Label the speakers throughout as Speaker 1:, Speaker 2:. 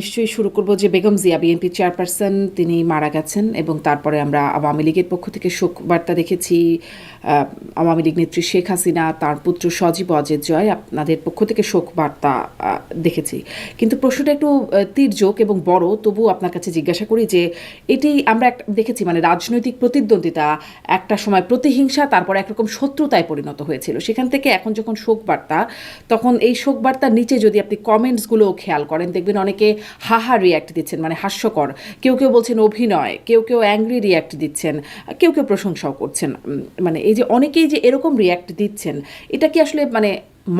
Speaker 1: নিশ্চয়ই শুরু করব যে বেগম জিয়া বিএনপি চেয়ারপারসন তিনি মারা গেছেন এবং তারপরে আমরা আওয়ামী লীগের পক্ষ থেকে শোক বার্তা দেখেছি। আওয়ামী লীগ নেত্রী শেখ হাসিনা, তার পুত্র সজীব অজের জয়, আপনাদের পক্ষ থেকে শোক বার্তা দেখেছি। কিন্তু প্রশ্নটা একটু তির্যক এবং বড়, তবু আপনার কাছে জিজ্ঞাসা করি যে এটি আমরা দেখেছি মানে রাজনৈতিক প্রতিদ্বন্দ্বিতা একটা সময় প্রতিহিংসা, তারপর একরকম শত্রুতায় পরিণত হয়েছিল। সেখান থেকে এখন যখন শোক বার্তা, তখন এই শোক বার্তার নিচে যদি আপনি কমেন্টসগুলো খেয়াল করেন, দেখবেন অনেকে হাহা রিয়্যাক্ট দিচ্ছেন, মানে হাস্যকর। কেউ কেউ বলছেন অভিনয়, কেউ কেউ অ্যাংরি রিয়্যাক্ট দিচ্ছেন, কেউ কেউ প্রশংসাও করছেন। মানে এই যে অনেকেই যে এরকম রিয়্যাক্ট দিচ্ছেন, এটা কি আসলে মানে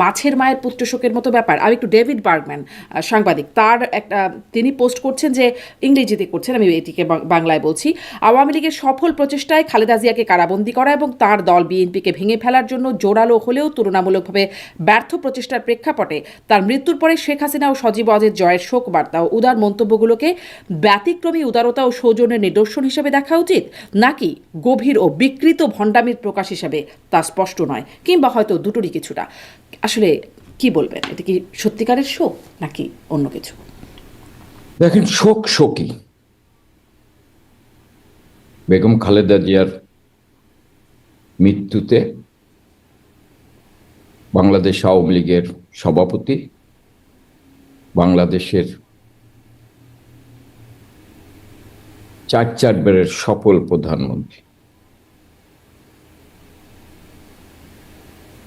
Speaker 1: মাছের মায়ের পুত্র শোকের মতো ব্যাপার? আর একটু ডেভিড বার্গম্যান, সাংবাদিক, তার একটা তিনি পোস্ট করছেন, যে ইংরেজিতে করছেন, আমি এটিকে বাংলায় বলছি। আওয়ামী লীগের সফল প্রচেষ্টায় খালেদা জিয়াকে কারাবন্দী করা এবং তার দল বিএনপিকে ভেঙে ফেলার জন্য জোরালো হলেও তুলনামূলকভাবে ব্যর্থ প্রচেষ্টার প্রেক্ষাপটে তার মৃত্যুর পরে শেখ হাসিনা ও সজীব অজের জয়ের শোক বার্তা ও উদার মন্তব্যগুলোকে ব্যতিক্রমী উদারতা ও সৌজন্যের নিদর্শন হিসেবে দেখা উচিত, নাকি গভীর ও বিকৃত ভণ্ডামির প্রকাশ হিসেবে, তা স্পষ্ট নয়, কিংবা হয়তো দুটোরই কিছুটা। আসলে কি বলবেন, এটা কি সত্যিকারের শোক নাকি অন্য কিছু?
Speaker 2: দেখেন, শোকই বেগম খালেদা জিয়ার মৃত্যুতে বাংলাদেশ আওয়ামী লীগের সভাপতি, বাংলাদেশের চারবারের সফল প্রধানমন্ত্রী,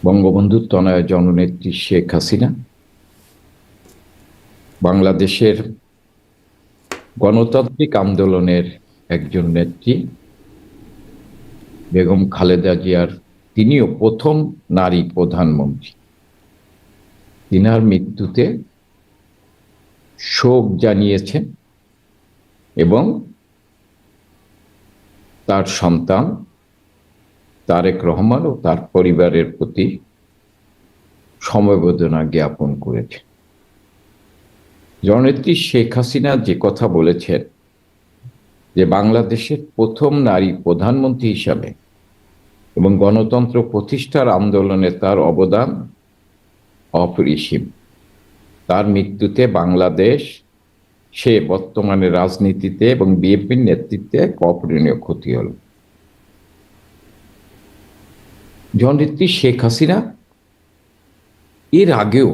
Speaker 2: বঙ্গবন্ধু তনয়া জননেত্রী শেখ হাসিনা, বাংলাদেশের গণতান্ত্রিক আন্দোলনের একজন নেত্রী বেগম খালেদা জিয়ার, তিনিও প্রথম নারী প্রধানমন্ত্রী, তিনার মৃত্যুতে শোক জানিয়েছেন এবং তার সন্তান তারেক রহমান ও তার পরিবারের প্রতি সমবেদনা জ্ঞাপন করেছে। জননেত্রী শেখ হাসিনা যে কথা বলেছেন যে বাংলাদেশের প্রথম নারী প্রধানমন্ত্রী হিসাবে এবং গণতন্ত্র প্রতিষ্ঠার আন্দোলনে তার অবদান অপরিসীম, তার মৃত্যুতে বাংলাদেশ সে বর্তমানে রাজনীতিতে এবং বিএনপির নেতৃত্বে এক অপূরণীয় ক্ষতি হল। জননেত্রী শেখ হাসিনা এর আগেও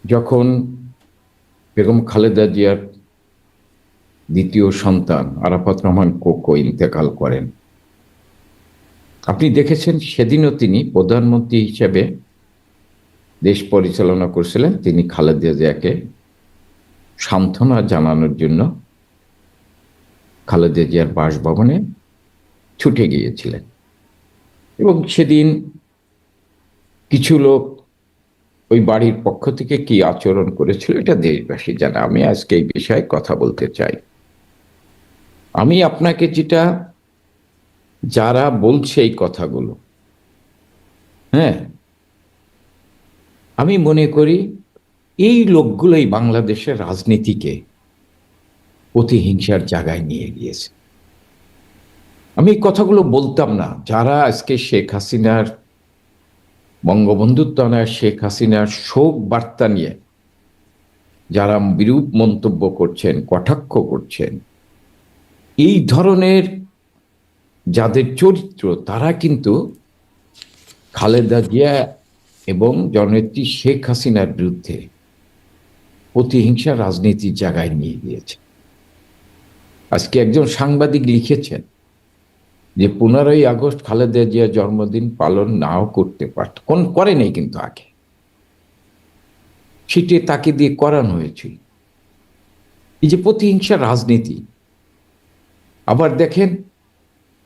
Speaker 2: যখন বেগম খালেদা জিয়ার দ্বিতীয় সন্তান আরাফাত রহমান কোকো ইন্তেকাল করেন, আপনি দেখেছেন সেদিনও তিনি প্রধানমন্ত্রী হিসেবে দেশ পরিচালনা করছিলেন। তিনি খালেদা জিয়াকে সান্ত্বনা জানানোর জন্য খালেদা জিয়ার বাসভবনে ছুটে গিয়েছিলেন এবং সেদিন কিছু লোক ওই বাড়ির পক্ষ থেকে কি আচরণ করেছিল এটা দেশবাসী জানে। আমি আজকে এই বিষয়ে কথা বলতে চাই। আমি আপনাকে যেটা, যারা বলছে এই কথাগুলো, হ্যাঁ, আমি মনে করি এই লোকগুলোই বাংলাদেশের রাজনীতিকে প্রতিহিংসার জায়গায় নিয়ে গিয়েছে। আমি এই কথাগুলো বলতাম না যারা আজকে শেখ হাসিনার, বঙ্গবন্ধুর তনয়া শেখ হাসিনার শোক বার্তা নিয়ে যারা বিরূপ মন্তব্য করছেন, কটাক্ষ করছেন, এই ধরনের যাদের চরিত্র, তারা কিন্তু খালেদা জিয়া এবং জননেত্রী শেখ হাসিনার বিরুদ্ধে প্রতিহিংসা রাজনীতির জায়গায় নিয়ে গিয়েছে। আজকে একজন সাংবাদিক লিখেছেন যে 15ই আগস্ট খালেদা জিয়া জন্মদিন পালন নাও করতে পারত, করে নেই, কিন্তু আগে সেটি তাকে দিয়ে করানো হয়েছিল। এই যে প্রতিহিংসা রাজনীতি। আবার দেখেন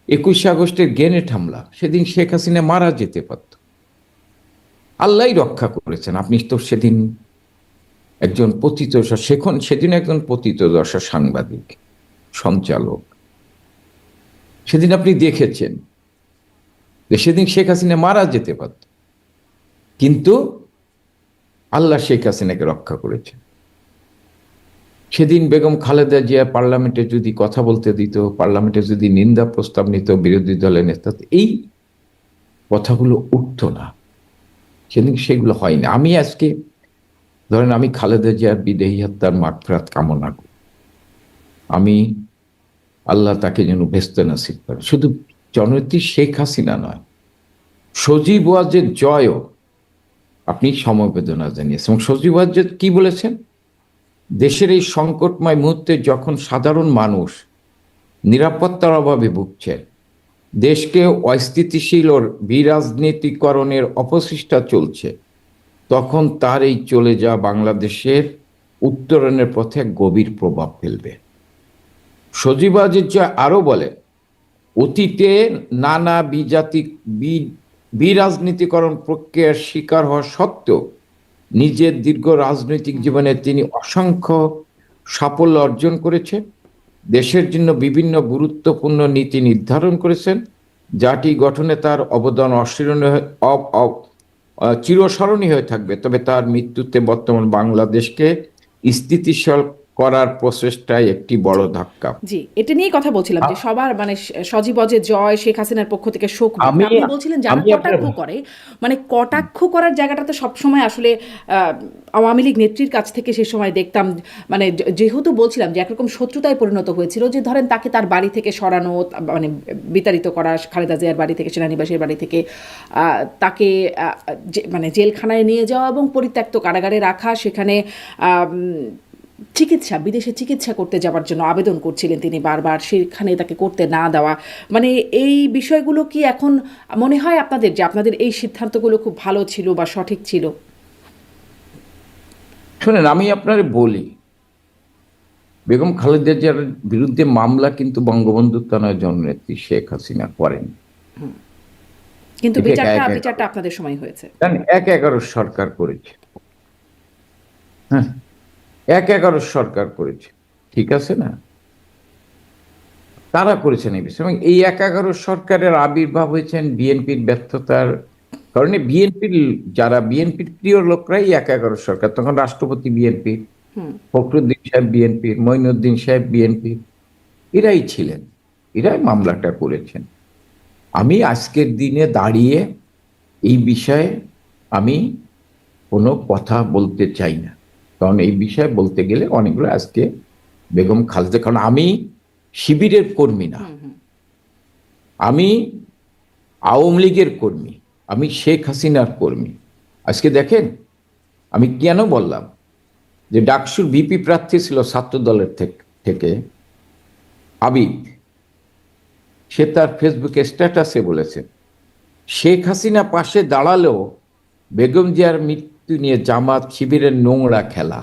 Speaker 2: 21শে আগস্টের গ্রেনেড হামলা, সেদিন শেখ হাসিনা মারা যেতে পারত, আল্লাহই রক্ষা করেছেন। আপনি তো সেদিন একজন সেদিন একজন পতিতদশা সাংবাদিক, সঞ্চালক, সেদিন আপনি দেখেছেন যে সেদিন শেখ হাসিনা মারা যেতে পারত, কিন্তু আল্লাহ শেখ হাসিনাকে রক্ষা করেছেন। সেদিন বেগম খালেদা জিয়া পার্লামেন্টে যদি কথা বলতে দিত, পার্লামেন্টে যদি নিন্দা প্রস্তাব নিত বিরোধী দলের নেতা, এই কথাগুলো উঠতো না। সেদিন সেগুলো হয়নি। আমি আজকে ধরেন আমি খালেদা জিয়ার বিদেহী হত্যার মাগফিরাত কামনা করি। আমি আল্লাহ তাকে যেন বেহেশত নসিব করে। শুধু জননেত্রী শেখ হাসিনা নয়, সজীব ওয়াজেদ জয়ও আপনি সমবেদনা জানিয়েছেন। এবং সজীব ওয়াজেদ কি বলেছেন? দেশের এই সংকটময় মুহূর্তে যখন সাধারণ মানুষ নিরাপত্তার অভাবে ভুগছে, দেশকে অস্থিতিশীল ও বিরাজনীতিকরণের অপচেষ্টা চলছে, তখন তার এই চলে যাওয়া বাংলাদেশের উত্তরণের পথে এক গভীর প্রভাব ফেলবে। সজীব ওয়াজেদ জয় আরো বলে, অতীতে নানা বিরাজনীতিকরণ প্রক্রিয়ার শিকার হওয়া সত্ত্বেও নিজের দীর্ঘ রাজনৈতিক জীবনে তিনি অসংখ্য সাফল্য অর্জন করেছেন। দেশের জন্য বিভিন্ন গুরুত্বপূর্ণ নীতি নির্ধারণ করেছেন, যাটি গঠনে তার অবদান চিরস্মরণীয় হয়ে থাকবে। তবে তার মৃত্যুতে বর্তমান বাংলাদেশকে স্থিতিশীল করার প্রচেষ্টায় একটি বড় ধাক্কা।
Speaker 1: জি, এটা নিয়েই কথা বলছিলাম যে সবার মানে সজীব ওয়াজেদ জয়, শেখ হাসিনার পক্ষ থেকে শোক বার্তা। আপনি বলছিলেন যারা কটাক্ষ করে, মানে কটাক্ষ করার জায়গাটা তো সবসময় আসলে আওয়ামী লীগ নেত্রীর কাছ থেকে সে সময় দেখতাম, মানে যেহেতু বলছিলাম যে একরকম শত্রুতায় পরিণত হয়েছিল, যে ধরেন তাকে তার বাড়ি থেকে সরানো, মানে বিতাড়িত করা, খালেদা জিয়ার বাড়ি থেকে, সেনানিবাসের বাড়ি থেকে তাকে মানে জেলখানায় নিয়ে যাওয়া এবং পরিত্যক্ত কারাগারে রাখা, সেখানে বিদেশে চিকিৎসা করতে যাওয়ার জন্য আবেদন করছিলেন তিনি বারবার, সেখানে তাকে করতে না দেওয়া, মানে এই বিষয়গুলো কি এখন মনে হয় আপনাদের যে আপনাদের এই সিদ্ধান্তগুলো খুব ভালো ছিল বা সঠিক ছিল?
Speaker 2: শুনেন, আমি আপনারে বলি, বেগম খালেদা জিয়ার বিরুদ্ধে মামলা কিন্তু বঙ্গবন্ধু কন্যা জননেত্রী শেখ হাসিনা করেন,
Speaker 1: কিন্তু বিচারটা আপনাদের সময় হয়েছে।
Speaker 2: 1/11 সরকার করেছে। হ্যাঁ, 1/11 সরকার করেছে, ঠিক আছে না? তারা করেছেন এই বিষয়। এবং এই 1/11 সরকারের আবির্ভাব হয়েছেন বিএনপির ব্যর্থতার কারণে। যারা বিএনপির প্রিয় লোকরাই 1/11 সরকার, তখন রাষ্ট্রপতি বিএনপি, ফখরুদ্দিন সাহেব বিএনপির, মঈনুদ্দিন সাহেব বিএনপির, এরাই ছিলেন, এরাই মামলাটা করেছেন। আমি আজকের দিনে দাঁড়িয়ে এই বিষয়ে আমি কোনো কথা বলতে চাই না, কারণ এই বিষয়ে বলতে গেলে অনেকগুলো আজকে বেগম খালেদা, কারণ আমি শিবিরের কর্মী না, আমি আওয়ামী লীগের কর্মী, আমি শেখ হাসিনার কর্মী। আজকে দেখেন, আমি কেন বললাম যে ডাকসুর ভিপি প্রার্থী ছিল ছাত্র দলের থেকে আবিদ, সে তার ফেসবুকে স্ট্যাটাসে বলেছে, শেখ হাসিনা পাশে দাঁড়ালেও বেগম জিয়ার মৃত্যু নিয়ে জামাত শিবিরের নোংরা খেলা।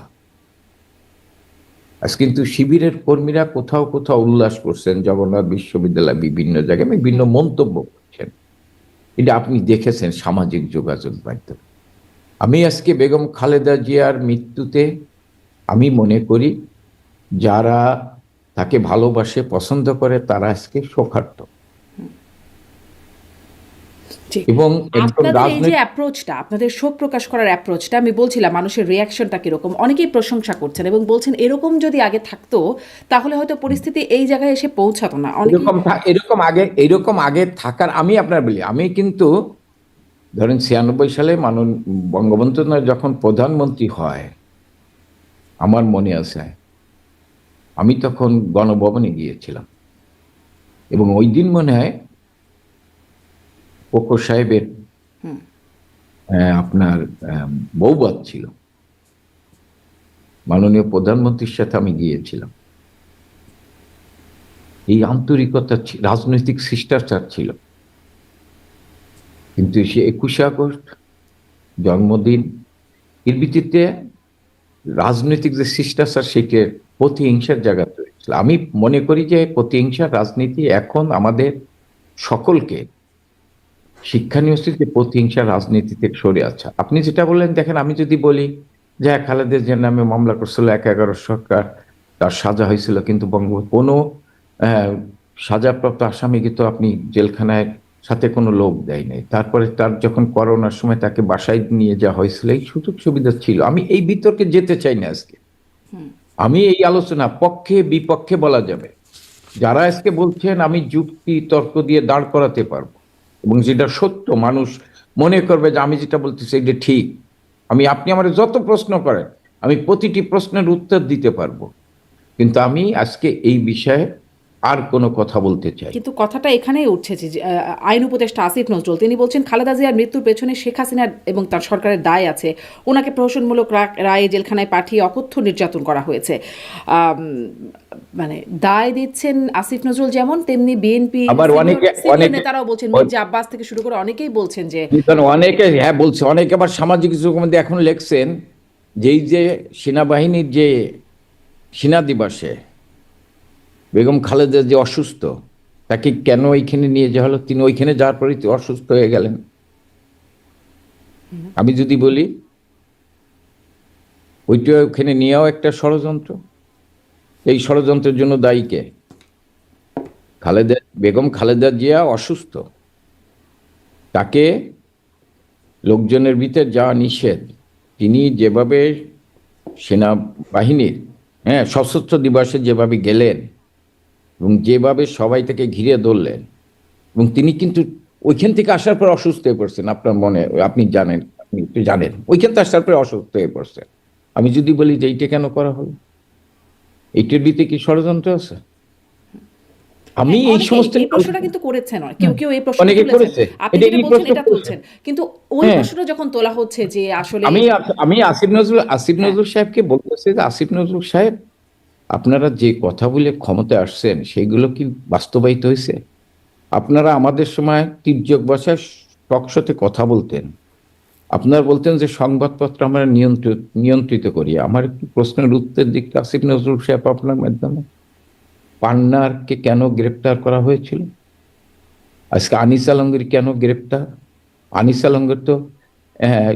Speaker 2: আজ কিন্তু শিবিরের কর্মীরা কোথাও কোথাও উল্লাস করছেন, জগন্নাথ বিশ্ববিদ্যালয় বিভিন্ন জায়গায় বিভিন্ন মন্তব্য করছেন, এটা আপনি দেখেছেন সামাজিক যোগাযোগ মাধ্যমে। আমি আজকে বেগম খালেদা জিয়ার মৃত্যুতে আমি মনে করি যারা তাকে ভালোবাসে, পছন্দ করে, তারা আজকে শোকার্ত।
Speaker 1: এবং আপনাদের এই যে অ্যাপ্রোচটা, আপনাদের শোক প্রকাশ করার অ্যাপ্রোচটা, আমি বলছিলাম মানুষের রিয়াকশনটা কিরকম, অনেকেই প্রশংসা করছেন এবং বলছেন এরকম যদি আগে থাকতো তাহলে হয়তো পরিস্থিতি এই জায়গায় এসে পৌঁছাতো না।
Speaker 2: এরকম আগে থাকার, আমি আপনার বলি, আমি কিন্তু ধরেন 96 সালে বঙ্গবন্ধু যখন প্রধানমন্ত্রী হয়, আমার মনে আছে আমি তখন গণভবনে গিয়েছিলাম, এবং ওই দিন মনে হয় কোকো সাহেবের আপনার বৌবাদ ছিল, মাননীয় প্রধানমন্ত্রীর সাথে আমি গিয়েছিলাম। এই আন্তরিকতা, রাজনৈতিক শিষ্টাচার ছিল, কিন্তু সে 21শে আগস্ট জন্মদিন, এর ভিত্তিতে রাজনৈতিক যে শিষ্টাচার, সেটি প্রতিহিংসার জায়গা তৈরি ছিল। আমি মনে করি যে প্রতিহিংসার রাজনীতি এখন আমাদের সকলকে শিক্ষা নিয়ে যে প্রতিহিংসার রাজনীতি থেকে সরে আছে। আপনি যেটা বললেন, দেখেন, আমি যদি বলি যে খালেদা জিয়ার নামে মামলা করছিল 1/11 সরকার, তার সাজা হয়েছিল, কিন্তু কোনো সাজাপ্রাপ্ত আসামিকে তো আপনি জেলখানায় সাথে কোনো লোক দেয় নাই। তারপরে তার যখন করোনার সময় তাকে বাসায় নিয়ে যাওয়া হয়েছিল, এই সুযোগ সুবিধা ছিল। আমি এই বিতর্কে যেতে চাই না আজকে। আমি এই আলোচনা পক্ষে বিপক্ষে বলা যাবে। যারা আজকে বলছেন আমি যুক্তি তর্ক দিয়ে দাঁড় করাতে পারবো এবং যেটা সত্য, মানুষ মনে করবে যে আমি যেটা বলতেছি এটা ঠিক, আপনি আমার যত প্রশ্ন করেন আমি প্রতিটি প্রশ্নের উত্তর দিতে পারবো, কিন্তু আমি আজকে এই বিষয়ে আর কোনো কথা বলতে চাই।
Speaker 1: কিন্তু কথাটা এখানেই উঠছে যে আইন উপদেষ্টা আসিফ নজরুল তিনি বলছেন খালেদা জিয়ার মৃত্যুর পেছনে শেখ হাসিনার এবং তার সরকারের দায় আছে। ওনাকে প্রহসনমূলক রায়ে জেলখানায় পাঠিয়ে অকথ্য নির্যাতন করা হয়েছে। মানে দায় দিচ্ছেন আসিফ নজরুল যেমন, তেমনি বিএনপি
Speaker 2: আবার অনেকে
Speaker 1: নেতারাও বলছেন, মির্জা আব্বাস থেকে শুরু করে অনেকেই বলছেন যে
Speaker 2: অনেকে হ্যাঁ বলছে, অনেকে আবার সামাজিক যোগাযোগের মধ্যে এখন লেখছেন যে এই যে সেনাবাহিনীর যে সেনা দিবসে বেগম খালেদা যে অসুস্থ, তাকে কেন ওইখানে নিয়ে যাওয়া হলো? তিনি ওইখানে যাওয়ার পরেই তো অসুস্থ হয়ে গেলেন। আমি যদি বলি ওইটা ওখানে নিয়েও একটা ষড়যন্ত্র। এই ষড়যন্ত্রের জন্য দায়ী কে? বেগম খালেদা জিয়া অসুস্থ, তাকে লোকজনের ভিতর যাওয়া নিষেধ। তিনি যেভাবে সেনাবাহিনীর সশস্ত্র দিবসে যেভাবে গেলেন এবং যেভাবে সবাই তাকে ঘিরে ধরলেন, এবং তিনি কিন্তু ওইখান থেকে আসার পর অসুস্থ হয়ে পড়ছেন। আপনার মনে আপনি জানেন, আপনি একটু জানেন ওইখান থেকে আসার পর অসুস্থ হয়ে পড়ছেন। আমি যদি বলি যে এইটা কেন করা হলো, এইটার ভিতরে কি ষড়যন্ত্র আছে? আমি এই সমস্ত
Speaker 1: এই প্রশ্নটা কিন্তু করেছেন, কেউ কেউ এই প্রশ্ন
Speaker 2: অনেকে
Speaker 1: তুলেছেন,
Speaker 2: করেছে,
Speaker 1: আপনি যেটা বলছেন এটা তুলছেন, কিন্তু ওই
Speaker 2: হ্যাঁ
Speaker 1: প্রশ্নটা যখন তোলা হচ্ছে যে আসলে
Speaker 2: আমি আসিফ নজরুল সাহেবকে বলতেছি যে আসিফ নজরুল সাহেব, আপনারা যে কথা বলে ক্ষমতায় আসছেন সেগুলো কি বাস্তবায়িত হয়েছে? আপনারা আমাদের সময় তির্যক ভাষায় টকশোতে কথা বলতেন, আপনারা বলতেন যে সংবাদপত্র আমরা নিয়ন্ত্রিত করি। আমার একটু প্রশ্নের উত্তর দিকটা আসিফ নজরুল সাহেব আপনার মাধ্যমে। পান্নারকে কেন গ্রেপ্তার করা হয়েছিল? আজকে আনিস আলমগীর কেন গ্রেপ্তার? আনিস আলমগীর তো আহ,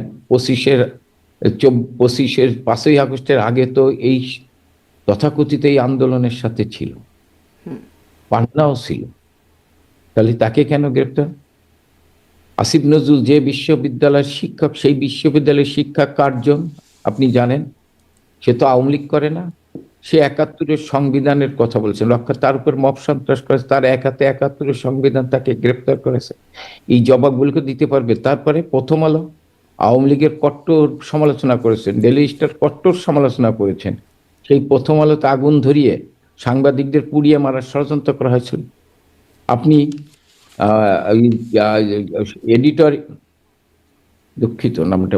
Speaker 2: পঁচিশের 5ই আগস্টের আগে তো এই তথাকথিত এই আন্দোলনের সাথে ছিল, পান্নাও ছিল, তাহলে তাকে কেন গ্রেপ্তার? আসিফ নজরুল যে বিশ্ববিদ্যালয়ের শিক্ষক, সেই বিশ্ববিদ্যালয়ের শিক্ষক কার্জন আপনি জানেন, সে তো আওয়ামী লীগ করে না। সে 71-এর সংবিধানের কথা বলছেন, তার উপর মব সন্ত্রাস করেছে, তার এক হাতে 71-এর সংবিধান তাকে গ্রেপ্তার করেছে। এই জবাবগুলোকে দিতে পারবে? তারপরে প্রথম আলো আওয়ামী লীগের কট্টর সমালোচনা করেছেন, ডেইলি স্টার কট্টর সমালোচনা করেছেন। সেই প্রথম আলোতে আগুন ধরিয়ে সাংবাদিকদের পুড়িয়ে মারার ষড়যন্ত্র করা হয়েছিল। আপনি এডিটর, দুঃখিত নামটা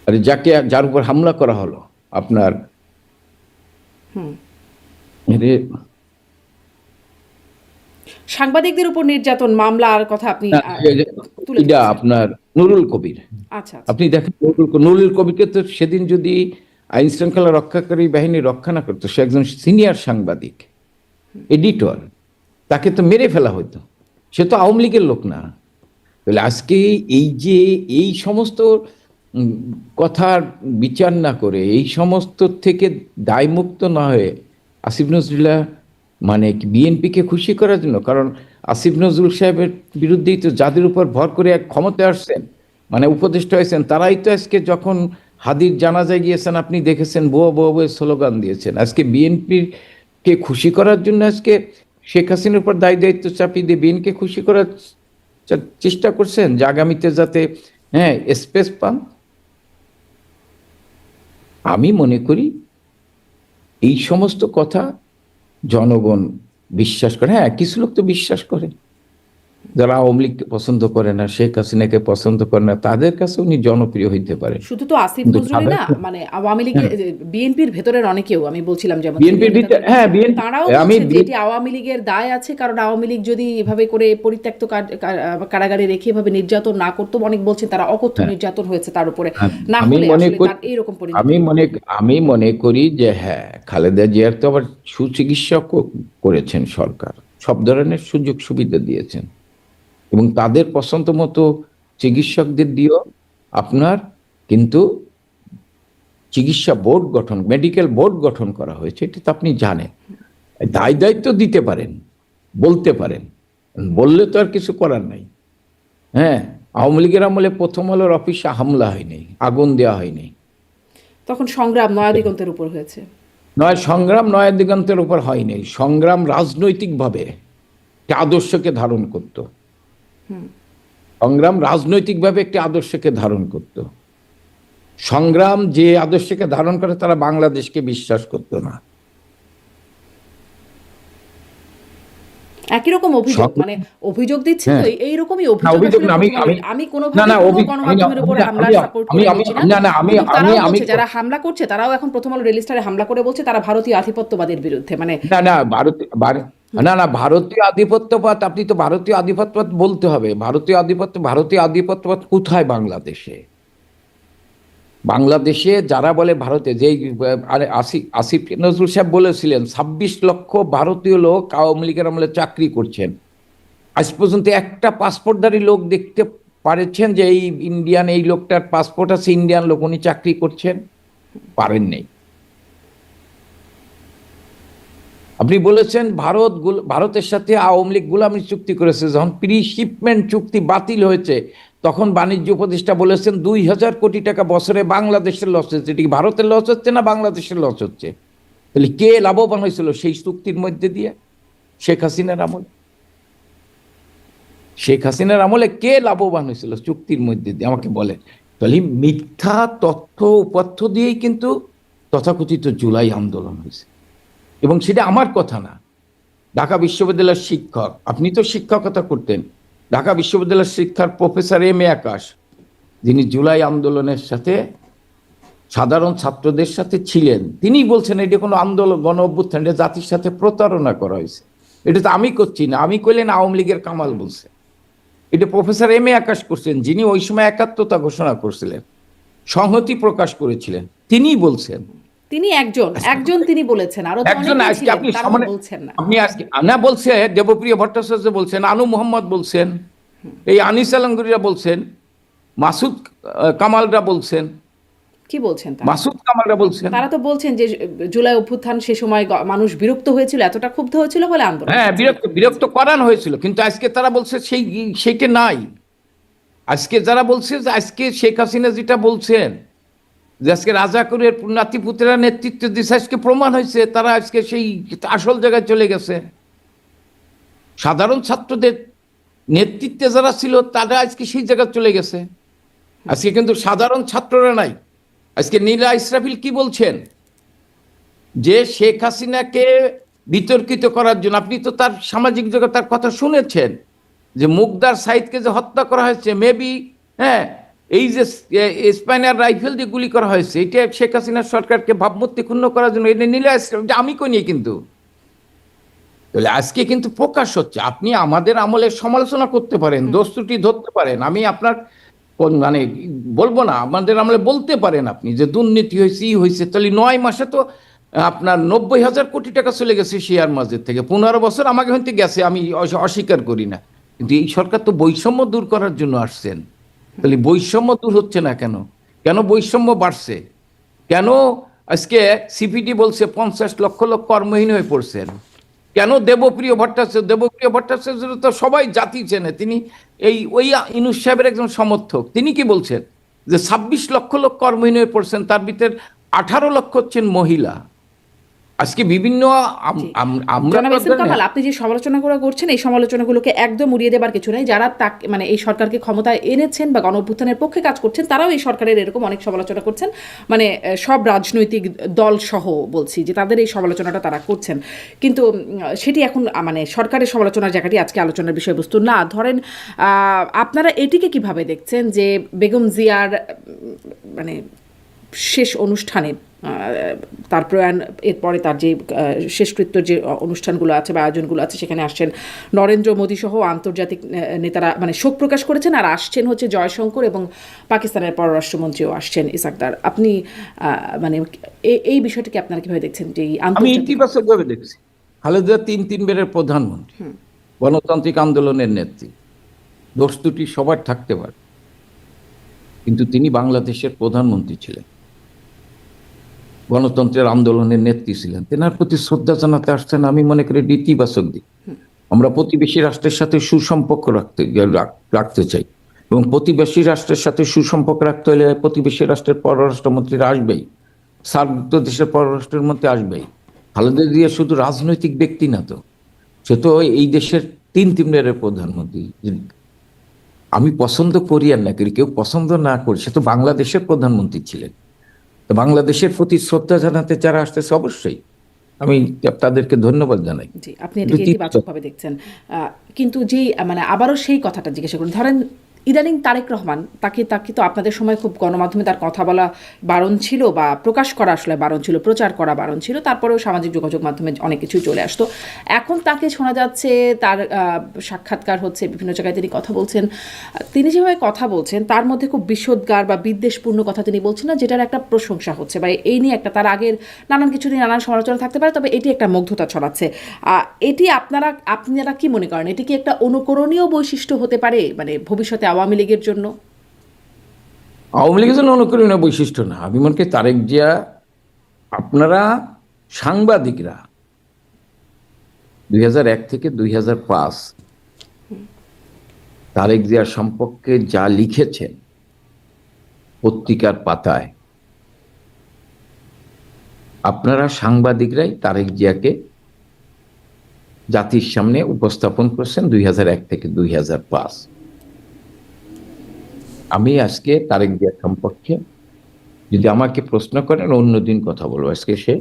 Speaker 2: আরে যার উপর হামলা করা হলো আপনার
Speaker 1: সাংবাদিকদের উপর নির্যাতন মামলার কথা আপনি
Speaker 2: এটা আপনার নুরুল কবির।
Speaker 1: আচ্ছা
Speaker 2: আপনি দেখেন নুরুল কবিরকে তো সেদিন যদি আইন শৃঙ্খলা রক্ষাকারী বাহিনী রক্ষা না করতো, সে একজন সিনিয়র সাংবাদিক, এডিটর, তাকে তো মেরে ফেলা হতো। সে তো আওয়ামী লীগের লোক না। তাহলে আজকে এই যে এই সমস্ত কথার বিচার না করে, এই সমস্ত থেকে দায়মুক্ত না হয়ে আসিফ নজরুল্লাহ মানে বিএনপিকে খুশি করার জন্য, কারণ আসিফ নজরুল সাহেবের বিরুদ্ধেই তো যাদের উপর ভর করে এক ক্ষমতায় আসছেন, মানে উপদেষ্টা হয়েছেন, তারাই তো আজকে যখন হাদির জানাজায় গিয়েছেন আপনি দেখেছেন বো বো বো স্লোগান দিয়েছেন। আজকে বিএনপির কে খুশি করার জন্য আজকে শেখ হাসিনার উপর দায়িত্ব চাপিয়ে দিয়ে বিএনপিকে খুশি করার চেষ্টা করছেন, যে আগামীতে যাতে স্পেস পান। আমি মনে করি এই সমস্ত কথা জনগণ বিশ্বাস করে। হ্যাঁ, কিছু লোক তো বিশ্বাস করে, যারা আওয়ামী লীগকে পছন্দ করে না, শেখ হাসিনাকে পছন্দ করে না, তাদের কাছে উনি জনপ্রিয় হইতে পারে।
Speaker 1: শুধু তো আসিফ নজরুলই না, মানে আওয়ামী লীগের বিএনপির ভেতরের অনেকেও আমি বলছিলাম, যেমন
Speaker 2: বিএনপির ভিতরে
Speaker 1: তারাও বলছে যে এটি আওয়ামী লীগের দায় আছে, কারণ আওয়ামী লীগ যদি এভাবে করে পরিত্যক্ত কারাগারে রেখে এভাবে নির্যাতন না করতো, অনেক বলছেন তারা অকথ্য নির্যাতন হয়েছে তার উপরে, না হলে আসলে এইরকম পরিণতি।
Speaker 2: আমি মনে করি যে হ্যাঁ, খালেদা জিয়ার তো আবার সুচিকিৎসা করেছেন সরকার, সব ধরনের সুযোগ সুবিধা দিয়েছেন, এবং তাদের পছন্দ মতো চিকিৎসকদের দিয়েও আপনার কিন্তু চিকিৎসা বোর্ড গঠন, মেডিকেল বোর্ড গঠন করা হয়েছে, এটা তো আপনি জানেন। দায়িত্ব দিতে পারেন, বলতে পারেন, বললে তো আর কিছু করার নাই। হ্যাঁ, আওয়ামী লীগের আমলে প্রথম আলোর অফিসে হামলা হয়নি, আগুন দেওয়া হয়নি,
Speaker 1: তখন সংগ্রাম নয়া দিগন্তের উপর হয়েছে।
Speaker 2: সংগ্রাম নয়া দিগন্তের উপর হয়নি, সংগ্রাম রাজনৈতিকভাবে আদর্শকে ধারণ করত। সংগ্রাম রাজনৈতিকভাবে একটি আদর্শকে ধারণ করত। সংগ্রাম যে আদর্শকে ধারণ করে তারা বাংলাদেশকে বিশ্বাস করত না।
Speaker 1: একই রকম অভিযোগ, মানে অভিযোগ দিচ্ছেন তো
Speaker 2: হ্যাঁ,
Speaker 1: এইরকমই
Speaker 2: না
Speaker 1: অভিযোগ
Speaker 2: অভিযোগ
Speaker 1: আসলে
Speaker 2: না, আমি
Speaker 1: প্রথম আলো,
Speaker 2: আমি
Speaker 1: আমি
Speaker 2: না
Speaker 1: কোনোভাবে
Speaker 2: না
Speaker 1: কোনো
Speaker 2: অভিযোগ আমি
Speaker 1: গণমাধ্যমের উপরে হামলার সাপোর্ট
Speaker 2: আমি
Speaker 1: করে
Speaker 2: আমি
Speaker 1: বলছি না,
Speaker 2: না না আমি
Speaker 1: কিন্তু
Speaker 2: আমি
Speaker 1: তারাও
Speaker 2: আমি
Speaker 1: বলছে যারা হামলা করছে তারাও এখন প্রথম আলো রেজিস্টারে হামলা করে বলছে তারা ভারতীয় আধিপত্যবাদের বিরুদ্ধে, মানে
Speaker 2: না না না না ভারতীয় আধিপত্যবাদ, আপনি তো ভারতীয় আধিপত্যবাদ বলতে হবে। ভারতীয় আধিপত্যবাদ কোথায়? বাংলাদেশে। বাংলাদেশে যারা বলে ভারতে, যেই আরে আসিফ নজরুল সাহেব বলেছিলেন 26 লক্ষ ভারতীয় লোক আওয়ামী লীগের আমলে চাকরি করছেন। আজ পর্যন্ত একটা পাসপোর্টধারী লোক দেখতে পারেছেন যে এই ইন্ডিয়ান, এই লোকটার পাসপোর্ট আছে, ইন্ডিয়ান লোক, উনি চাকরি করছেন? পারেন নাই। আপনি বলেছেন ভারতের সাথে আওয়ামী লীগ গোলামি চুক্তি করেছে। যখন প্রি শিপমেন্ট চুক্তি বাতিল হয়েছে তখন বাণিজ্য উপদেষ্টা বলেছেন 2000 কোটি টাকা বছরে বাংলাদেশের লস হচ্ছে। এটি কি ভারতের লস হচ্ছে না বাংলাদেশের লস হচ্ছে? তাহলে কে লাভবান হয়েছিল সেই চুক্তির মধ্যে দিয়ে? শেখ হাসিনার আমলে। শেখ হাসিনার আমলে কে লাভবান হয়েছিল চুক্তির মধ্যে দিয়ে? আমাকে বলেন। তাহলে মিথ্যা তথ্য উপাত্য দিয়েই কিন্তু তথাকথিত জুলাই আন্দোলন হয়েছে, এবং সেটা আমার কথা না। ঢাকা বিশ্ববিদ্যালয়ের শিক্ষক, আপনি তো শিক্ষকতা করতেন, ঢাকা বিশ্ববিদ্যালয়ের শিক্ষার প্রফেসর এম এ আকাশ, যিনি জুলাই আন্দোলনের সাথে সাধারণ ছাত্রদের সাথে ছিলেন, তিনি বলছেন এটা কোনো আন্দোলন, গণ অভ্যুত্থান, এটা জাতির সাথে প্রতারণা করা হয়েছে। এটা তো আমি করছি না, আমি কইলেন আওয়ামী লীগের কামাল বলছে। এটা প্রফেসর এম এ আকাশ করছেন, যিনি ওই সময় একাত্মতা ঘোষণা করছিলেন, সংহতি প্রকাশ করেছিলেন, তিনিই বলছেন।
Speaker 1: তিনি একজন তিনি বলেছেন, আরো তো
Speaker 2: একজন
Speaker 1: অনেকেই
Speaker 2: আজকে
Speaker 1: ছিলেন,
Speaker 2: আপনি
Speaker 1: তারা তো
Speaker 2: সামনে,
Speaker 1: বলছেন না।
Speaker 2: আপনি আজকে না বলছে দেবপ্রিয় ভট্টাচার্য বলছেন, আনু মোহাম্মদ বলছেন, এই আনিস আলমগীরা বলছেন, মাসুদ কামালরা বলছেন,
Speaker 1: কি বলছেন তারা?
Speaker 2: মাসুদ কামালরা বলছেন।
Speaker 1: তারা তো বলছেন যে জুলাই অভ্যুত্থান সে সময় মানুষ বিরক্ত হয়েছিল, এতটা ক্ষুব্ধ হয়েছিল বলে আন্দোলন
Speaker 2: হ্যাঁ,
Speaker 1: হয়েছে।
Speaker 2: বিরক্ত করানো হয়েছিল, কিন্তু আজকে তারা বলছে সেইটা নাই। আজকে যারা বলছে যে আজকে শেখ হাসিনা যেটা বলছেন যে আজকে রাজাকুরের নাতিপুতেরা নেতৃত্ব দিচ্ছে, আজকে প্রমাণ হয়েছে তারা আজকে সেই আসল জায়গায় চলে গেছে। সাধারণ ছাত্রদের নেতৃত্বে যারা ছিল তারা আজকে সেই জায়গায় চলে গেছে। আজকে কিন্তু সাধারণ ছাত্ররা নাই। আজকে নীলা ইসরাফিল কি বলছেন যে শেখ হাসিনাকে বিতর্কিত করার জন্য, আপনি তো তার সামাজিক জগৎ তার কথা শুনেছেন যে মুগদার সাইদকে যে হত্যা করা হয়েছে, মেবি হ্যাঁ এই যে স্পাইনার রাইফেল দিয়ে গুলি করা হয়েছে, এটা শেখ হাসিনার সরকারকে ভাবমূর্তি ক্ষুণ্ণ করার জন্য। এটা নীলা ইসরাফিল, আমি কই নিয়ে কিন্তু। তাহলে আজকে কিন্তু প্রকাশ হচ্ছে। আপনি আমাদের আমলের সমালোচনা করতে পারেন, দোষ ত্রুটি ধরতে পারেন, আমি আপনার মানে বলবো না, আমাদের আমলে বলতে পারেন আপনি যে দুর্নীতি হয়েছে, ই হয়েছে। তাহলে 9 মাসে তো আপনার 90,000 কোটি টাকা চলে গেছে শেয়ার মার্কেট থেকে। 15 বছর আমাকে হইতে গেছে, আমি অস্বীকার করি না, কিন্তু এই সরকার তো বৈষম্য দূর করার জন্য আসছেন। তাহলে বৈষম্য দূর হচ্ছে না কেন? কেন বৈষম্য বাড়ছে? কেন আজকে সিপিডি বলছে 50 লক্ষ লোক কর্মহীন হয়ে পড়ছেন? কেন দেবপ্রিয় ভট্টাচার্য তো সবাই জাতি চেনে, তিনি ওই ইনুস সাহেবের একজন সমর্থক, তিনি কি বলছেন যে 26 লক্ষ লোক কর্মহীন হয়ে পড়ছেন, তার ভিতরে 18 লক্ষ হচ্ছেন মহিলা। আজকে বিভিন্ন আমরা
Speaker 1: জনাব এস এম কামাল, আপনি যে সমালোচনাগুলো করছেন এই সমালোচনাগুলোকে একদম উড়িয়ে দেবার কিছু নাই। যারা তাকে মানে এই সরকারকে ক্ষমতায় এনেছেন বা গণ অভ্যুত্থানের পক্ষে কাজ করছেন তারাও এই সরকারের এরকম অনেক সমালোচনা করছেন, মানে সব রাজনৈতিক দল সহ বলছি যে তাদের এই সমালোচনাটা তারা করছেন, কিন্তু সেটি এখন মানে সরকারের সমালোচনার জায়গাটি আজকে আলোচনার বিষয়বস্তু না। ধরেন আপনারা এটিকে কিভাবে দেখছেন যে বেগম জিয়ার মানে শেষ অনুষ্ঠানে তার প্রয়াণ এরপরে তার যে শেষকৃত্যর যে অনুষ্ঠানগুলো আছে বা আয়োজনগুলো আছে সেখানে আসছেন নরেন্দ্র মোদী সহ আন্তর্জাতিক নেতারা, মানে শোক প্রকাশ করেছেন, আর আসছেন হচ্ছে জয়শঙ্কর এবং পাকিস্তানের পররাষ্ট্রমন্ত্রীও আসছেন ইসাকদার। আপনি মানে এই বিষয়টিকে আপনারা কিভাবে দেখছেন যে
Speaker 2: আমি ইতিবাচকভাবে দেখছি। খালেদা তিনবারের প্রধানমন্ত্রী, গণতান্ত্রিক আন্দোলনের নেত্রী, দোষ ত্রুটি সবার থাকতে পারে, কিন্তু তিনি বাংলাদেশের প্রধানমন্ত্রী ছিলেন, গণতন্ত্রের আন্দোলনের নেত্রী ছিলেন। তেনার প্রতি শ্রদ্ধা জানাতে আসছেন, আমি মনে করি ইতিবাচক দিক। আমরা প্রতিবেশী রাষ্ট্রের সাথে সুসম্পর্ক রাখতে চাই, এবং প্রতিবেশী রাষ্ট্রের সাথে সুসম্পর্ক রাখতে হলে প্রতিবেশী রাষ্ট্রের পররাষ্ট্রমন্ত্রীরা আসবেই, সার্কভুক্ত দেশের পররাষ্ট্রমন্ত্রী আসবেই। খালেদা জিয়া শুধু রাজনৈতিক ব্যক্তি না তো, সে তো এই দেশের তিনবারের প্রধানমন্ত্রী। আমি পছন্দ করি আর না করি, কেউ পছন্দ না করি, সে তো বাংলাদেশের প্রধানমন্ত্রী ছিলেন। তো বাংলাদেশের প্রতি শ্রদ্ধা জানাতে যারা আসতেছে অবশ্যই আমি তাদেরকে ধন্যবাদ জানাই।
Speaker 1: জি, আপনি
Speaker 2: কিন্তু
Speaker 1: এটাকে ইতিবাচকভাবে দেখছেন। কিন্তু যেই মানে আবারও সেই কথাটা জিজ্ঞাসা করি, ধরেন ইদানিং তারেক রহমান তাকে তাকে তো আপনাদের সময় খুব গণমাধ্যমে তার কথা বলা বারণ ছিল, বা প্রকাশ করা আসলে বারণ ছিল, প্রচার করা বারণ ছিল, তারপরেও সামাজিক যোগাযোগ মাধ্যমে অনেক কিছুই চলে আসতো। এখন তাকে শোনা যাচ্ছে, তার সাক্ষাৎকার হচ্ছে, বিভিন্ন জায়গায় তিনি কথা বলছেন। তিনি যেভাবে কথা বলছেন তার মধ্যে খুব বিষোদ্গার বা বিদ্বেষপূর্ণ কথা তিনি বলছেন না, যেটার একটা প্রশংসা হচ্ছে, বা এই নিয়ে একটা তার আগের নানান কিছু নিয়ে নানান সমালোচনা থাকতে পারে, তবে এটি একটা মুগ্ধতা ছড়াচ্ছে। এটি আপনারা কি মনে করেন, এটি কি একটা অনুকরণীয় বৈশিষ্ট্য হতে পারে মানে ভবিষ্যতে আওয়ামী লীগের জন্য?
Speaker 2: আওয়ামী লীগের জন্য অনুকরণীয় বৈশিষ্ট্য না, আমি মনে করি তারেক জিয়া, আপনারা সাংবাদিকরা 2001 থেকে 2005 তারেক জিয়ার সম্পর্কে যা লিখেছেন পত্রিকার পাতায়, আপনারা সাংবাদিকরাই তারেক জিয়াকে জাতির সামনে উপস্থাপন করছেন 2001 থেকে 2005। আমি আজকে তারেক জিয়া সম্পর্কে যদি আমাকে প্রশ্ন করেন, অন্যদিন কথা বলবো। আজকে সে,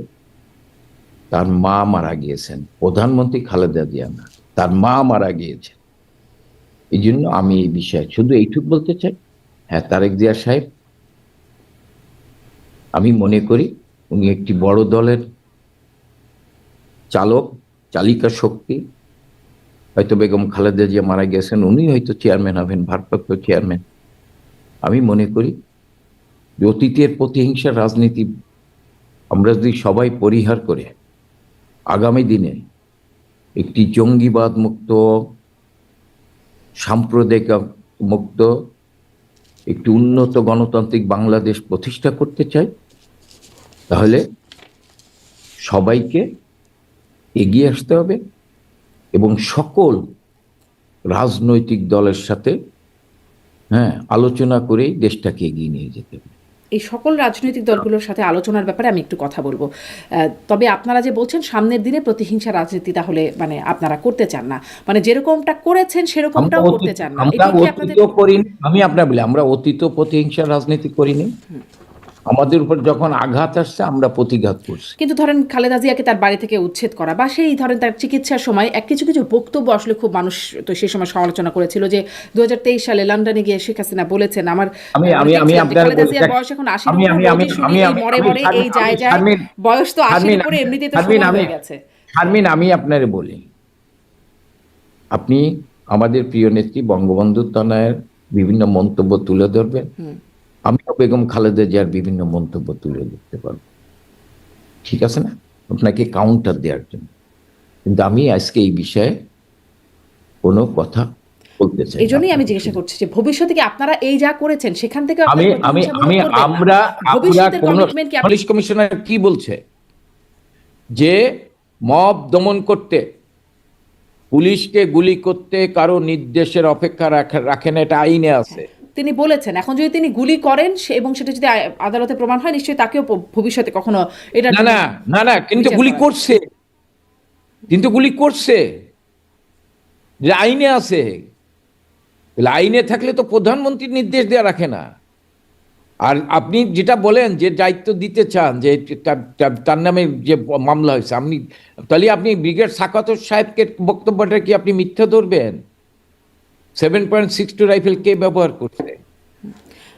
Speaker 2: তার মা মারা গিয়েছেন, প্রধানমন্ত্রী খালেদা জিয়া না, তার মা মারা গিয়েছেন। এই জন্য আমি এই বিষয়ে শুধু এইটুক বলতে চাই, হ্যাঁ তারেক জিয়া সাহেব, আমি মনে করি উনি একটি বড় দলের চালক, চালিকা শক্তি। হয়তো বেগম খালেদা জিয়া মারা গেছেন, উনি হয়তো চেয়ারম্যান হবেন, ভারপ্রাপ্ত চেয়ারম্যান। আমি মনে করি যে অতীতের প্রতিহিংসার রাজনীতি আমরা যদি সবাই পরিহার করে আগামী দিনে একটি জঙ্গিবাদ মুক্ত, সাম্প্রদায়িক মুক্ত, একটি উন্নত গণতান্ত্রিক বাংলাদেশ প্রতিষ্ঠা করতে চাই, তাহলে সবাইকে এগিয়ে আসতে হবে এবং সকল রাজনৈতিক দলের সাথে আলোচনা করেই দেশটাকে এগিয়ে নিয়ে যেতে হবে।
Speaker 1: এই সকল রাজনৈতিক দলগুলোর সাথে আলোচনার ব্যাপারে আমি একটু কথা বলবো। তবে আপনারা যে বলছেন সামনের দিনে প্রতিহিংসা রাজনীতি, তাহলে মানে আপনারা করতে চান না, মানে যেরকমটা করেছেন সেরকমটাও করতে চান না,
Speaker 2: আমরা
Speaker 1: এটা কি
Speaker 2: অতীত
Speaker 1: আপনাদের?
Speaker 2: করিনি, আমি আপনার বলি, আমরা অতীত প্রতিহিংসার রাজনীতি করিনি। আমাদের উপর যখন আঘাত আসছে আমরা প্রতিঘাত করছি।
Speaker 1: কিন্তু ধরেন খালেদা জিয়াকে তার বাড়ি থেকে উচ্ছেদ করা, বা সেই ধরেন তার চিকিৎসার সময় কিছু কিছু বক্তব্য আসলে খুব মানুষ তো সেই সময় সমালোচনা করেছিল, যে 2023 সালে লন্ডনে গিয়ে শেখ হাসিনা বলেছেন, আমার
Speaker 2: আমি আমি আমি
Speaker 1: দেখছিলাম যে
Speaker 2: আপনার
Speaker 1: খালেদা জিয়ার বয়স এখন 80-র
Speaker 2: আমি
Speaker 1: উপর,
Speaker 2: আমি আমি
Speaker 1: রোজই শুনি
Speaker 2: আমি
Speaker 1: এই মরে মরে এই যায় যায়,
Speaker 2: শারমিন,
Speaker 1: বয়স তো 80-র
Speaker 2: শারমিন,
Speaker 1: উপরে, এমনিতেই তো
Speaker 2: শারমিন,
Speaker 1: সময় হয়ে গেছে।
Speaker 2: শারমিন, আমি আপনারে বলি, আপনি আমাদের প্রিয় নেত্রী বঙ্গবন্ধু তনয়ের বিভিন্ন মন্তব্য তুলে ধরবেন, আমিও বেগম খালেদা জিয়ার বিভিন্ন মন্তব্য তুলে ধরতে পারবো, ঠিক আছে না, আপনাকে কাউন্টার দেওয়ার জন্য। কিন্তু আমি আজকে এই বিষয়ে কোনো কথা বলতে চাই
Speaker 1: এই
Speaker 2: না।
Speaker 1: জন্যই আমি জিজ্ঞাসা করছি যে ভবিষ্যতে কি আপনারা এই যা করেছেন সেখান থেকে
Speaker 2: আমি আমি আমি আমরা
Speaker 1: ভবিষ্যতের
Speaker 2: কোন
Speaker 1: কমিটমেন্ট কি?
Speaker 2: পুলিশ কমিশনার কি বলছে যে মব দমন করতে, পুলিশকে গুলি করতে কারো নির্দেশের অপেক্ষা রাখেন, এটা আইনে আছে।
Speaker 1: তিনি বলেছেন এখন যদি তিনি গুলি করেন এবং সেটা যদি আদালতে প্রমাণ হয়, নিশ্চয়ই তাকেও ভবিষ্যতে কখনো এটা
Speaker 2: না না না না, কিন্তু গুলি করছে, কিন্তু গুলি করছে, যে আইনে আছে। আইনে থাকলে তো প্রধানমন্ত্রীর নির্দেশ দেওয়া রাখে না। আর আপনি যেটা বলেন যে দায়িত্ব দিতে চান যে তার নামে যে মামলা হয়েছে, তাহলে আপনি ব্রিগেড সাকাত সাহেবকে বক্তব্যটা কি আপনি মিথ্যা ধরবেন? 7.62 রাইফেল কে ব্যবহার করছে?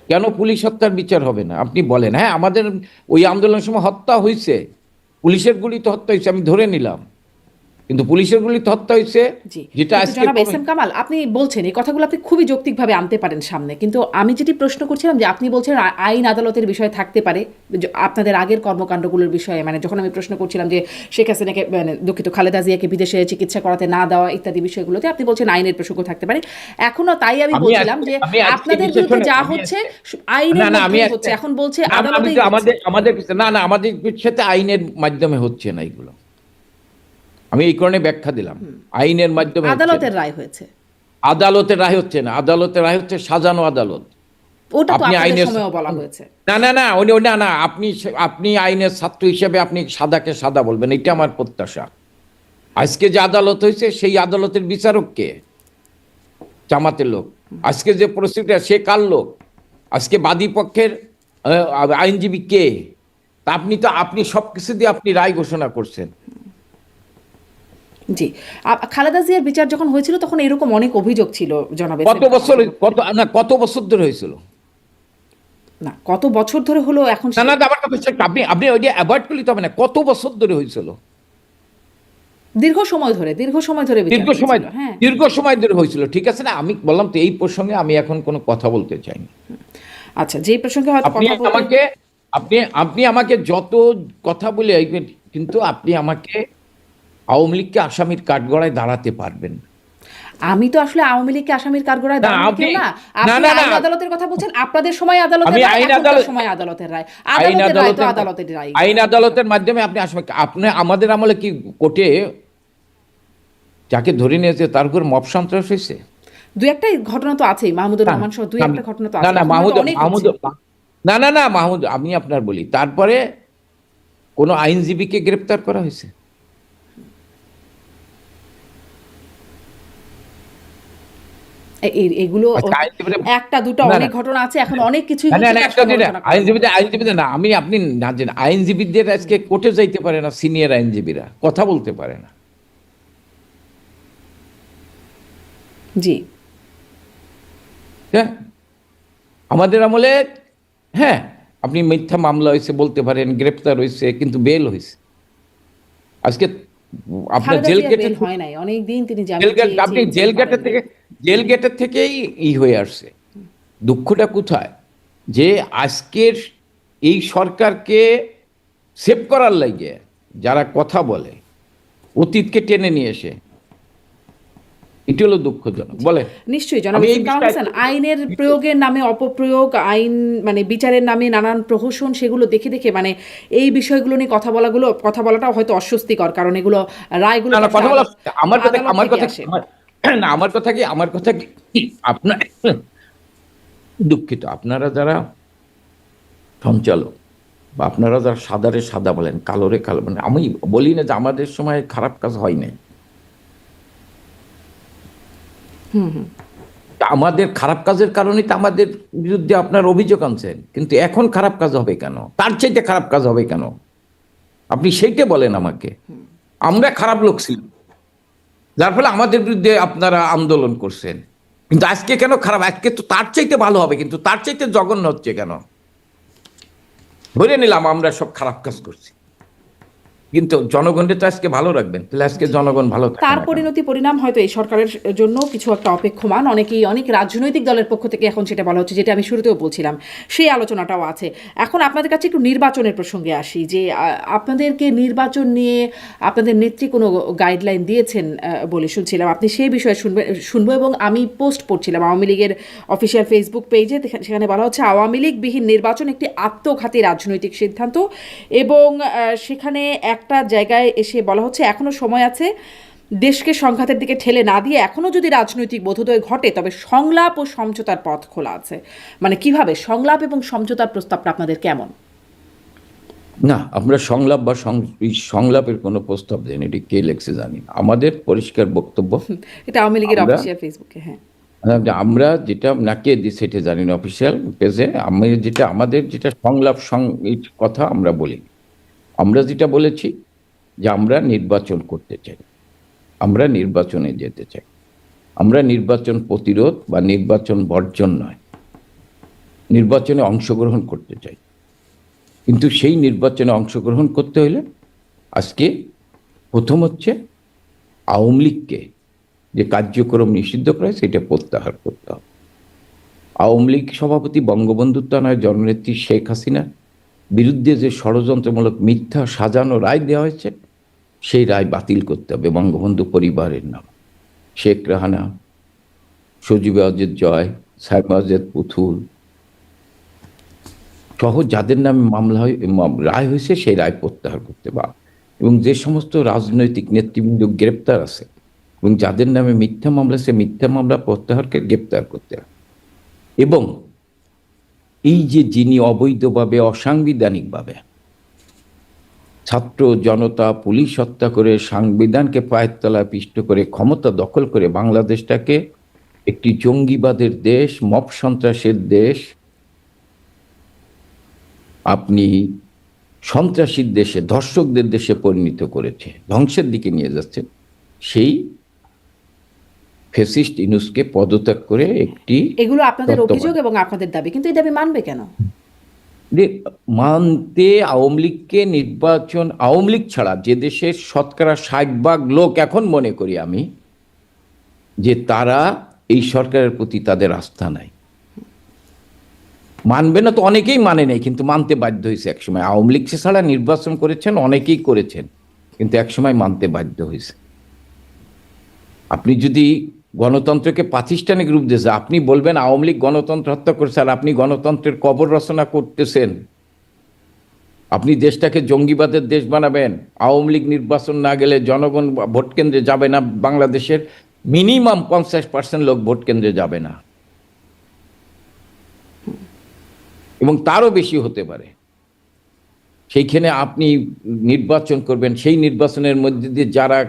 Speaker 2: কেন পুলিশ হত্যার বিচার হবে না? আপনি বলেন। হ্যাঁ, আমাদের ওই আন্দোলনের সময় হত্যা হয়েছে, পুলিশের গুলিতে হত্যা হয়েছে, আমি ধরে নিলাম, কিন্তু পুলিশের গুলিতে হত্যা হয়েছে যেটা আজকে।
Speaker 1: জনাব এস এম কামাল, আপনি বলছেন এই কথাগুলো আপনি খুবই যৌক্তিকভাবে আনতে পারেন সামনে, কিন্তু আমি যেটি প্রশ্ন করছিলাম যে আপনি বলছেন আইন আদালতের বিষয় থাকতে পারে আপনাদের আগের কর্মকাণ্ডগুলোর বিষয়ে, মানে যখন আমি প্রশ্ন করছিলাম যে শেখ হাসিনাকে, মানে দুঃখিত খালেদা জিয়াকে বিদেশে চিকিৎসা করাতে না দেওয়া ইত্যাদি বিষয়গুলোতে, আপনি বলছেন আইনের প্রসঙ্গ থাকতে পারে এখনো। তাই আমি বলছিলাম যে আপনাদের বিরুদ্ধে যা হচ্ছে আইনের মধ্যেই হচ্ছে, এখন বলছে আদালতেই
Speaker 2: আমাদের না না, আমাদের সাথে আইনের মাধ্যমে হচ্ছে না এগুলো, আমি এই কারণে ব্যাখ্যা দিলাম। আইনের মাধ্যমে
Speaker 1: আদালতের রায় হয়েছে,
Speaker 2: আদালতের রায় হচ্ছে না, আদালতের রায় হচ্ছে সাজানো আদালত।
Speaker 1: ওটা তো
Speaker 2: আপনি আইনের
Speaker 1: সময়ও বলা হয়েছে।
Speaker 2: না না না, না না, আপনি আইনের ছাত্র হিসেবে আপনি সাদাকে সাদা বলবেন, এটা আমার প্রত্যাশা। আজকে যে আদালত হয়েছে সেই আদালতের বিচারক কে? জামাতের লোক। আজকে যে প্রসিকিউটর সে কার লোক? আজকে বাদী পক্ষের আইনজীবী কে? তা আপনি সবকিছু দিয়ে আপনি রায় ঘোষণা করছেন।
Speaker 1: জি। খালেদা জিয়ার বিচার যখন হয়েছিল তখন এরকম অনেক অভিযোগ ছিল জনাব
Speaker 2: কত বছর কত বছর ধরে হয়েছিল?
Speaker 1: না, কত বছর ধরে হলো এখন
Speaker 2: না আমার কথা হচ্ছে, আপনি আপনি ওই যে অ্যাভয়েড করলে তো হবে না। কত বছর ধরে হয়েছিল?
Speaker 1: দীর্ঘ সময় ধরে বিচার
Speaker 2: দীর্ঘ সময়,
Speaker 1: হয়েছিল। হ্যাঁ,
Speaker 2: দীর্ঘ সময় ধরে হয়েছিল, ঠিক আছে না? আমি বললাম তো এই প্রসঙ্গে আমি এখন কোনো কথা বলতে চাই না।
Speaker 1: আচ্ছা, যে প্রসঙ্গে হয়তো
Speaker 2: আপনি
Speaker 1: কথা বলতে
Speaker 2: আমাকে আপনি আমাকে যত কথা বলে, কিন্তু আপনি আমাকে আওয়ামী লীগকে আসামির কাঠগড়ায় দাঁড়াতে পারবেন না।
Speaker 1: আমি তো আসলে আওয়ামী লীগকে আসামির কাঠগড়ায়
Speaker 2: না,
Speaker 1: দাঁড়ানোর কেউ না। আপনি আইন আদালতের কথা বলছেন, আপনাদের সময় আদালতের
Speaker 2: আমি
Speaker 1: রায়,
Speaker 2: আইন
Speaker 1: এখনকার
Speaker 2: আদালত
Speaker 1: সময় আদালতের রায়।
Speaker 2: আইন
Speaker 1: আদালতের রায় তো
Speaker 2: আদালতের
Speaker 1: আদালতের রায়।
Speaker 2: আইন আদালতের মাধ্যমে আপনি আসামি। আপনি আমাদের আমলে কি কোর্টে যাকে ধরে নিয়েছে তার উপর মব সন্ত্রাস হয়েছে?
Speaker 1: দু একটা ঘটনা তো আছেই, মাহমুদুর
Speaker 2: না
Speaker 1: রহমান সহ দুই একটা ঘটনা তো
Speaker 2: না
Speaker 1: আছে।
Speaker 2: না
Speaker 1: এখন
Speaker 2: মাহমুদ
Speaker 1: হয়তো অনেক
Speaker 2: মাহমুদ
Speaker 1: হচ্ছে।
Speaker 2: না মাহমুদ, আমি আপনার বলি, তারপরে কোন আইনজীবীকে গ্রেপ্তার করা হয়েছে?
Speaker 1: এগুলো
Speaker 2: আচ্ছা, আইনজীবীরা
Speaker 1: একটা দুটো
Speaker 2: না
Speaker 1: অনেক ঘটনা আছে, এখন অনেক কিছুই হচ্ছে, তার
Speaker 2: একটা দিনে
Speaker 1: সমালোচনা করা যাবে না।
Speaker 2: আইনজীবীদের না, আপনি না জানেন, আইনজীবীদের আজকে কোর্টে যাইতে পারে না, সিনিয়র আইনজীবীরা কথা বলতে পারে না।
Speaker 1: জি।
Speaker 2: হ্যাঁ, আমাদের আমলে হ্যাঁ আপনি মিথ্যা মামলা হয়েছে বলতে পারেন, গ্রেপ্তার হয়েছে, কিন্তু বেল হয়েছে। আজকে আপনার
Speaker 1: খালেদা
Speaker 2: জেল
Speaker 1: জিয়ার
Speaker 2: গেটে
Speaker 1: বেল হয় নাই, অনেক দিন তিনি জামিন
Speaker 2: আপনি
Speaker 1: চেয়েছেন, পারেন নাই।
Speaker 2: জেল গেটের থেকেই হয়ে আসছে। দুঃখটা কোথায়? যে আজকের এই সরকারকে সেভ করার লাগে যারা কথা বলে, অতীতকে টেনে নিয়ে এসে, এটি হলো দুঃখজনক। বলেন।
Speaker 1: নিশ্চয়ই জনাব
Speaker 2: আমি এই
Speaker 1: কামাল হাসান, আইনের প্রয়োগের নামে অপপ্রয়োগ, আইন মানে বিচারের নামে নানান প্রহসন, সেগুলো দেখে দেখে মানে এই বিষয়গুলো নিয়ে কথা বলাটাও হয়তো অস্বস্তিকর, কারণ এগুলো রায়গুলো
Speaker 2: না কথা বলা, আমার কথা
Speaker 1: আদালত থেকে আসে।
Speaker 2: না আমার কথা কি আপনার দুঃখিত, আপনারা যারা সঞ্চালক বা আপনারা যারা সাদারে সাদা বলেন, কালোরে কালো, মানে আমি বলি না যে আমাদের সময় খারাপ কাজ হয় নাই। আমাদের খারাপ কাজের কারণে তো আমাদের বিরুদ্ধে আপনার অভিযোগ আনছেন, কিন্তু এখন খারাপ কাজ হবে কেন? তার চাইতে খারাপ কাজ হবে কেন? আপনি সেইটা বলেন আমাকে। আমরা খারাপ লোক ছিলাম, যার ফলে আমাদের বিরুদ্ধে আপনারা আন্দোলন করছেন, কিন্তু আজকে কেন খারাপ? আজকে তো তার চাইতে ভালো হবে, কিন্তু তার চাইতে জঘন্য হচ্ছে কেন? ধরে নিলাম আমরা সব খারাপ কাজ করছি, কিন্তু জনগণের তো আজকে ভালো রাখবেন, তাহলে আজকে জনগণ ভালো থাকে
Speaker 1: তার
Speaker 2: না কেন?
Speaker 1: পরিণাম হয়তো এই সরকারের জন্য কিছু একটা অপেক্ষমান। অনেক রাজনৈতিক দলের পক্ষ থেকে এখন সেটা বলা হচ্ছে, যেটা আমি শুরুতেও বলছিলাম, সেই আলোচনাটাও আছে। এখন আপনাদের কাছে একটু নির্বাচনের প্রসঙ্গে আসি, যে আপনাদেরকে নির্বাচন নিয়ে আপনাদের নেত্রী কোনো গাইডলাইন দিয়েছেন বলে শুনছিলাম, আপনি সেই বিষয়ে শুনবো। এবং আমি পোস্ট পড়ছিলাম আওয়ামী লীগের অফিসিয়াল ফেসবুক পেজে, সেখানে বলা হচ্ছে আওয়ামী লীগবিহীন নির্বাচন একটি আত্মঘাতী রাজনৈতিক সিদ্ধান্ত। এবং সেখানে একটা জায়গায় এসে বলা হচ্ছে এখনো সময় আছে, দেশকে সংঘাতের দিকে ঠেলে না দিয়ে এখনও যদি রাজনৈতিক বোধোদয় ঘটে তবে সংলাপ ও সমঝোতার পথ খোলা আছে। মানে কিভাবে সংলাপ এবং সমঝোতার প্রস্তাবটা আপনাদের কেমন?
Speaker 2: না, আমরা সংলাপ বা সংলাপের কোনো প্রস্তাব দেন, এটি কে লেখছে জানি না। আমাদের পরিষ্কার বক্তব্য,
Speaker 1: এটা আওয়ামী লীগের
Speaker 2: আমরা
Speaker 1: অফিসিয়াল ফেসবুকে। হ্যাঁ,
Speaker 2: আমরা যেটা না কে দিই সেটা জানি না, অফিসিয়াল পেজে আমি যেটা আমাদের যেটা সংলাপ এই কথা আমরা বলি। আমরা যেটা বলেছি যে আমরা নির্বাচন করতে চাই, আমরা নির্বাচনে যেতে চাই, আমরা নির্বাচন প্রতিরোধ বা নির্বাচন বর্জন নয়, নির্বাচনে অংশগ্রহণ করতে চাই। কিন্তু সেই নির্বাচনে অংশগ্রহণ করতে হলে আজকে প্রথম হচ্ছে আওয়ামী লীগকে যে কার্যক্রম নিষিদ্ধ করে সেটা প্রত্যাহার করতে হবে। আওয়ামী লীগ সভাপতি বঙ্গবন্ধু নয় জননেত্রী শেখ হাসিনার বিরুদ্ধে যে ষড়যন্ত্রমূলক মিথ্যা সাজানো রায় দেওয়া হয়েছে, সেই রায় বাতিল করতে হবে। বঙ্গবন্ধু পরিবারের নাম, শেখ রাহানা, সজীব ওয়াজেদ জয়, সাইমা ওয়াজেদ পুতুল সহ যাদের নামে মামলা রায় হয়েছে, সেই রায় প্রত্যাহার করতে বা এবং যে সমস্ত রাজনৈতিক নেতৃবৃন্দ গ্রেপ্তার আছে এবং যাদের নামে মিথ্যা মামলা, সে মিথ্যা মামলা প্রত্যাহারকে গ্রেপ্তার করতে হবে। এবং এই যে যিনি অবৈধভাবে অসাংবিধানিকভাবে ছাত্র জনতা পুলিশ হত্যা করে, সংবিধানকে পায়ের তলায় পিষ্ট করে, ক্ষমতা দখল করে বাংলাদেশটাকে একটি জঙ্গিবাদের দেশ, মব সন্ত্রাসের দেশ আপনি সন্ত্রাসীর দেশে, ধর্ষকদের দেশে পরিণত করেছে, ধ্বংসের দিকে নিয়ে যাচ্ছে। সেই ফ্যাসিস্ট ইউনূসকে পদত্যাগ করে একটি
Speaker 1: এগুলো আপনাদের অভিযোগ
Speaker 2: তত্ত্বাবধায়ক
Speaker 1: এবং আপনাদের দাবি, কিন্তু এই দাবি মানবে কেন?
Speaker 2: মানতে আওয়ামী লীগকে নির্বাচন, আওয়ামী লীগ ছাড়া যে দেশের শতকরা 60% লোক এখন মনে করি আমি যে তারা এই সরকারের প্রতি তাদের আস্থা নাই। মানবে না তো অনেকেই মানে নাই, কিন্তু মানতে বাধ্য হয়েছে একসময়। আওয়ামী লীগ ছাড়া নির্বাচন করেছেন অনেকেই করেছেন, কিন্তু একসময় মানতে বাধ্য হয়েছে। আপনি যদি গণতন্ত্রকে প্রাতিষ্ঠানিক রূপ দিয়েছে, আপনি বলবেন আওয়ামী লীগ গণতন্ত্র হত্যা করেছে, আর আপনি গণতন্ত্রের কবর রচনা করতেছেন। আপনি দেশটাকে জঙ্গিবাদের দেশ বানাবেন। আওয়ামী লীগ নির্বাচন না গেলে জনগণ ভোট কেন্দ্রে যাবে না, বাংলাদেশের মিনিমাম 50% লোক ভোট কেন্দ্রে যাবে না, এবং তারও বেশি হতে পারে। সেইখানে আপনি নির্বাচন করবেন, সেই নির্বাচনের মধ্যে দিয়ে যারা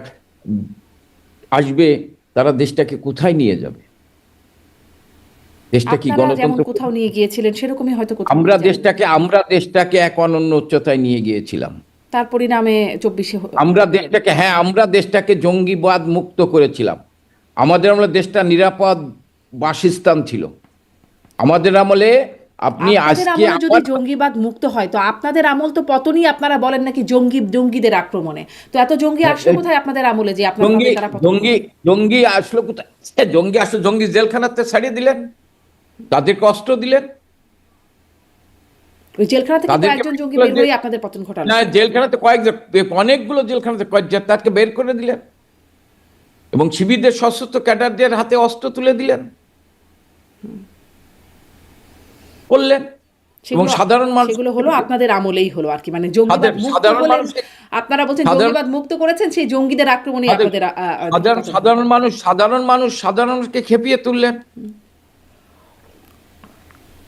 Speaker 2: আসবে তারা দেশটাকে কোথায় নিয়ে যাবে? দেশটা কি
Speaker 1: আপনারা যেমন
Speaker 2: গণতন্ত্র?
Speaker 1: কোথাও নিয়ে গিয়েছিলেন সেরকমই হয়তো কোথাও
Speaker 2: আমরা
Speaker 1: নিয়ে যাবেন।
Speaker 2: দেশটাকে এক অনন্য উচ্চতায় নিয়ে গিয়েছিলাম।
Speaker 1: তার পরিণামে 24-এ
Speaker 2: আমরা দেশটাকে জঙ্গিবাদ মুক্ত করেছিলাম। আমাদের আমলে দেশটা নিরাপদ বাসস্থান ছিল। আমাদের আমলে আপনি
Speaker 1: আপনাদের
Speaker 2: আজকে
Speaker 1: আমলে যদি জঙ্গিবাদ মুক্ত হয়, তো আপনাদের আমল তো পতনই, আপনারা বলেন নাকি জঙ্গিদের আক্রমণে। তো এত জঙ্গি আসলো কোথায় আপনাদের আমলে যে আপনারা
Speaker 2: জঙ্গি
Speaker 1: তারা পতন
Speaker 2: জঙ্গি জঙ্গি আসলো কোথায়? জঙ্গি জেলখানাতে ছাড়িয়ে দিলেন, তাদেরকে অস্ত্র দিলেন,
Speaker 1: ওই জেলখানা থেকে
Speaker 2: তাদেরকে
Speaker 1: কয়েকজন জঙ্গি বের হয়ে আপনাদের পতন ঘটালো।
Speaker 2: না, জেলখানাতে অনেকগুলো জেলখানাতে তাকে বের করে দিলেন, এবং শিবিরদের সশস্ত্র ক্যাডারদের হাতে অস্ত্র তুলে দিলেন, করলেন। এবং সাধারণ মানুষ,
Speaker 1: সেগুলো হলো আপনাদের আমলেই হলো আর কি, মানে জঙ্গিবাদ মুক্ত
Speaker 2: সাধারণ
Speaker 1: হলেন।
Speaker 2: মানুষ,
Speaker 1: আপনারা বলছেন জঙ্গিবাদ মুক্ত করেছেন, সেই জঙ্গিদের আক্রমণে আপনাদের
Speaker 2: সাধারণ মানুষকে খেপিয়ে তুললেন।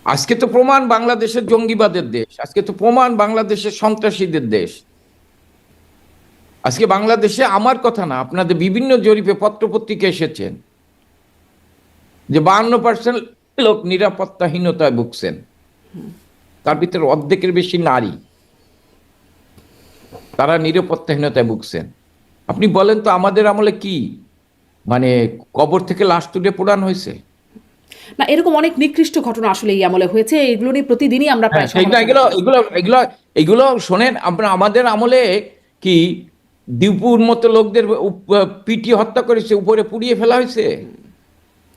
Speaker 2: আজকে তো প্রমাণ বাংলাদেশের জঙ্গিবাদের দেশ, আজকে তো প্রমাণ বাংলাদেশের সন্ত্রাসীদের দেশ। আজকে বাংলাদেশে, আমার কথা না, আপনাদের বিভিন্ন জরিপে পত্রপত্রিকা এসেছেন যে 52% লোক নিরাপত্তাহীনতায় ভুগছেন, তার ভিতরে অর্ধেকের বেশি নারী, তারা নিরাপত্তাহীনতায় ভুগছেন। আপনি বলেন তো আমাদের আমলে কি মানে কবর থেকে লাশ তুলে পোড়ানো হয়েছে?
Speaker 1: না, এরকম অনেক নিকৃষ্ট ঘটনা আসলে এই আমলে হয়েছে। এগুলো নিয়ে প্রতিদিনই আমরা প্রায়
Speaker 2: এগুলো শোনেন, আমাদের আমলে কি দীপুর মতো লোকদের পিটিয়ে হত্যা করেছে, উপরে পুড়িয়ে ফেলা হয়েছে?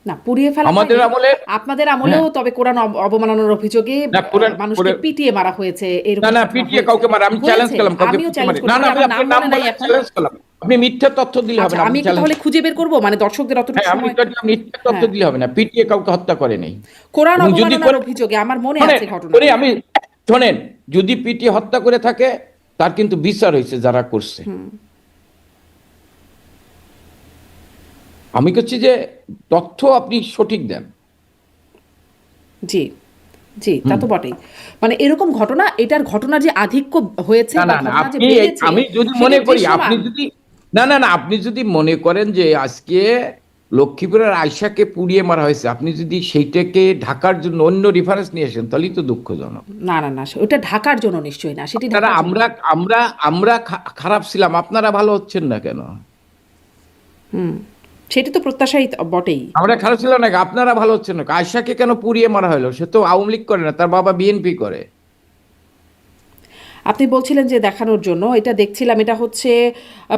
Speaker 1: না, পুড়িয়ে ফেলা
Speaker 2: আমাদের আমলে,
Speaker 1: আপনাদের আমলেও তবে কোরআন অবমাননার অভিযোগে মানুষকে পিটিয়ে মারা হয়েছে।
Speaker 2: না, পিটিয়ে কাউকে মারা, আমি চ্যালেঞ্জ করলাম কাউকে পিটিয়ে মারা। না, আপনি নাম বলে চ্যালেঞ্জ করলাম। আপনি মিথ্যা তথ্য দিলে হবে না।
Speaker 1: আমি তাহলে খুঁজে বের করব, মানে দর্শকদের অতটুকু সময়।
Speaker 2: মিথ্যা তথ্য দিলে হবে না। পিটিয়ে কাউকে হত্যা করে নেই।
Speaker 1: কোরআন অবমাননার অভিযোগে আমার মনে আছে ঘটনা।
Speaker 2: আমি শোনেন, যদি পিটিয়ে হত্যা করে থাকে তার কিন্তু বিচার হয়েছে যারা করছে। আমি করছি যে তথ্য আপনি সঠিক দেন।
Speaker 1: জি, জি, তা তো বটেই। মানে এরকম ঘটনা, এটার ঘটনার যে আধিক্য হয়েছে,
Speaker 2: আমি যদি মনে করি, আপনি যদি মনে করেন যে আজকে লক্ষ্মীপুরের আয়শাকে পুড়িয়ে মারা হয়েছে, আপনি যদি সেইটাকে ঢাকার জন্য অন্য রেফারেন্স নিয়ে আসেন, তাহলেই তো দুঃখজনক।
Speaker 1: না, ওটা ঢাকার জন্য নিশ্চয়ই না, সেটি
Speaker 2: আমরা খারাপ ছিলাম, আপনারা ভালো হচ্ছেন না কেন?
Speaker 1: সেটি তো প্রত্যাশাই বটেই।
Speaker 2: আমরা খারাপ ছিলাম না, আপনারা ভালো হচ্ছেন না। আয়শাকে কেন পুড়িয়ে মারা হলো? সে তো আওয়ামী লীগ করে না, তার বাবা বিএনপি করে।
Speaker 1: আপনি বলছিলেন যে দেখানোর জন্য, এটা দেখছিলাম, এটা হচ্ছে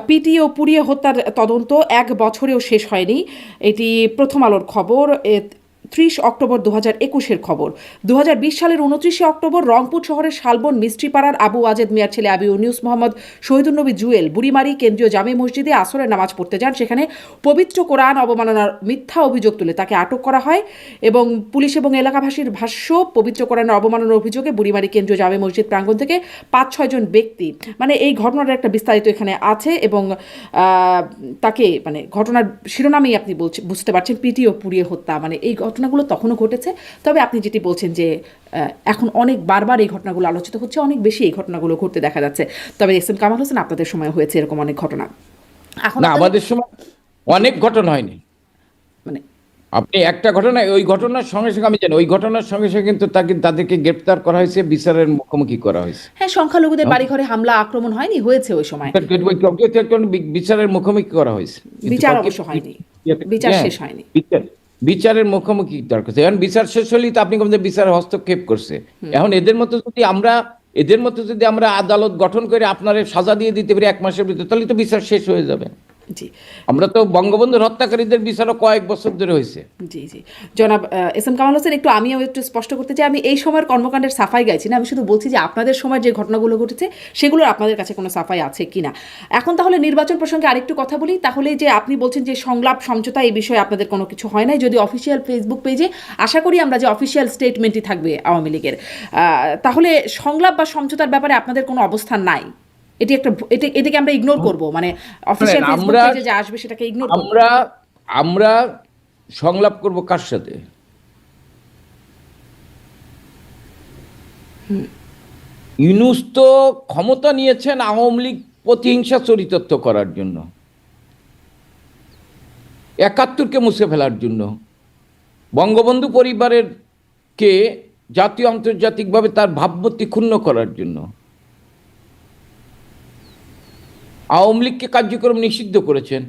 Speaker 1: পিটিয়ে ও পুড়িয়ে হত্যার তদন্ত 1 বছরেও শেষ হয়নি। এটি প্রথম আলোর খবর, 30 অক্টোবর 2021-এর খবর। 2020 সালের 29 অক্টোবর রংপুর শহরের শালবন মিস্ত্রিপাড়ার আবু ওয়াজেদ মিয়ার ছেলে আবু ইউনুস মোহাম্মদ শহীদুন্নবী জুয়েল বুড়িমারি কেন্দ্রীয় জামে মসজিদে আসরের নামাজ পড়তে যান। সেখানে পবিত্র কোরআন অবমাননার মিথ্যা অভিযোগ তুলে তাকে আটক করা হয়, এবং পুলিশ এবং এলাকাবাসীর ভাষ্য, পবিত্র কোরআনের অবমাননার অভিযোগে বুড়িমারি কেন্দ্রীয় জামে মসজিদ প্রাঙ্গণ থেকে 5-6 জন ব্যক্তি, মানে এই ঘটনার একটা বিস্তারিত এখানে আছে, এবং তাকে, মানে ঘটনার শিরোনামেই আপনি বুঝতে পারছেন, পিটিয়ে ও পুড়িয়ে হত্যা। মানে এই ঘটনাগুলো তখনও ঘটেছে, তবে আপনি যেটি বলছেন যে এখন অনেক বারবার এই ঘটনাগুলো আলোচিত হচ্ছে, অনেক বেশি এই ঘটনাগুলো ঘটতে দেখা যাচ্ছে। তবে এস এম কামাল হোসেন, আপনাদের সময় হয়েছে এরকম অনেক ঘটনা?
Speaker 2: এখন আমাদের সময় অনেক ঘটনা হয়নি,
Speaker 1: মানে
Speaker 2: আপনি একটা ঘটনা, ওই ঘটনার সঙ্গে সঙ্গে আমি জানি, ওই ঘটনার সঙ্গে সঙ্গে কিন্তু তাদেরকে গ্রেপ্তার করা হয়েছে, বিচারের মুখোমুখি করা হয়েছে।
Speaker 1: হ্যাঁ, সংখ্যালঘুদের বাড়িঘরে হামলা আক্রমণ হয়নি, হয়েছে ওই সময়।
Speaker 2: বিচারের মুখোমুখি করা হয়েছে, কিন্তু
Speaker 1: বিচার
Speaker 2: কাউকে
Speaker 1: অবশ্য হয়নি, বিচার
Speaker 2: হ্যাঁ,
Speaker 1: শেষ হয়নি।
Speaker 2: বিচারের মুখোমুখি দরকার। এখন বিচার শেষ হলেই তো আপনি বলছেন বিচার হস্তক্ষেপ করছে। এখন এদের মতো যদি আমরা আদালত গঠন করে আপনার সাজা দিয়ে দিতে পারি 1 মাসের ভিতরে, তাহলে তো বিচার শেষ হয়ে যাবে।
Speaker 1: জি
Speaker 2: আমরা তো বঙ্গবন্ধুর হত্যাকারীদের বিচারও কয়েক বছর ধরে হয়েছে।
Speaker 1: জি জি জনাব এস এম কামাল হোসেন, আমিও একটু স্পষ্ট করতে চাই, আমি এই সময়ের কর্মকাণ্ডের সাফাই গাইছি না, আমি শুধু বলছি যে আপনাদের সময় যে ঘটনাগুলো ঘটেছে সেগুলোর আপনাদের কাছে কোনো সাফাই আছে কিনা। এখন তাহলে নির্বাচন প্রসঙ্গে আরেকটু কথা বলি। তাহলে যে আপনি বলছেন যে সংলাপ সমঝোতা, এই বিষয়ে আপনাদের কোনো কিছু হয় নাই, যদি অফিসিয়াল ফেসবুক পেজে, আশা করি আমরা যে অফিসিয়াল স্টেটমেন্টই থাকবে আওয়ামী লীগের, তাহলে সংলাপ বা সমঝোতার ব্যাপারে আপনাদের কোনো অবস্থান নাই? এটাকে আমরা ইগনোর করব, মানে অফিসিয়াল ফেসবুক পেজে যা আসবে সেটাকে ইগনোর করব?
Speaker 2: আমরা সংলাপ করব কার সাথে? ইউনূস তো ক্ষমতা নিয়েছেন আওয়ামী লীগ প্রতিহিংসা চরিতার্থ করার জন্য, ৭১কে মুছে ফেলার জন্য, বঙ্গবন্ধু পরিবারের কে জাতীয় আন্তর্জাতিকভাবে তার ভাবমূর্তি ক্ষুণ্ণ করার জন্য আওয়ামী লীগকে কার্যক্রম নিষিদ্ধ করেছেন।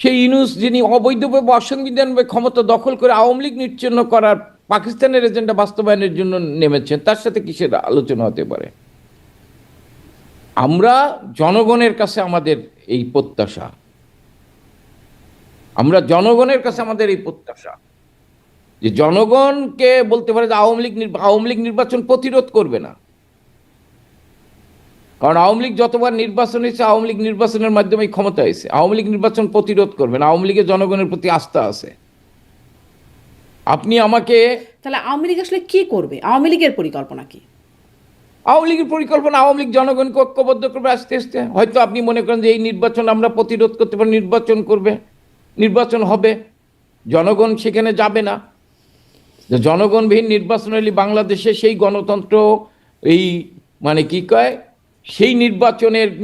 Speaker 2: সেই ইউনূস, যিনি অবৈধভাবে অসাংবিধানিক ক্ষমতা দখল করে আওয়ামী লীগ নিশ্চিহ্ন করার পাকিস্তানের এজেন্ডা বাস্তবায়নের জন্য নেমেছেন, তার সাথে কিসের আলোচনা হতে পারে? আমরা জনগণের কাছে আমাদের এই প্রত্যাশা, যে জনগণকে বলতে পারে যে আওয়ামী লীগ নির্বাচন প্রতিরোধ করবে না। কারণ আওয়ামী লীগ যতবার নির্বাচন হয়েছে, আওয়ামী লীগ নির্বাচনের মাধ্যমে ক্ষমতা হয়েছে। আওয়ামী লীগ নির্বাচন প্রতিরোধ করবে না। আওয়ামী লীগের জনগণের প্রতি আস্থা আছে। আপনি আমাকে,
Speaker 1: তাহলে আওয়ামী লীগ আসলে কি করবে? আওয়ামী লীগের পরিকল্পনা কি?
Speaker 2: আওয়ামী লীগের পরিকল্পনা, আওয়ামী লীগ জনগণকে ঐক্যবদ্ধ করবে আস্তে আস্তে। হয়তো আপনি মনে করেন যে এই নির্বাচন আমরা প্রতিরোধ করতে পারি, নির্বাচন করবে, নির্বাচন হবে, জনগণ সেখানে যাবে না। জনগণবিহীন নির্বাচন হলে বাংলাদেশে সেই গণতন্ত্র, এই মানে কি কয়, সেই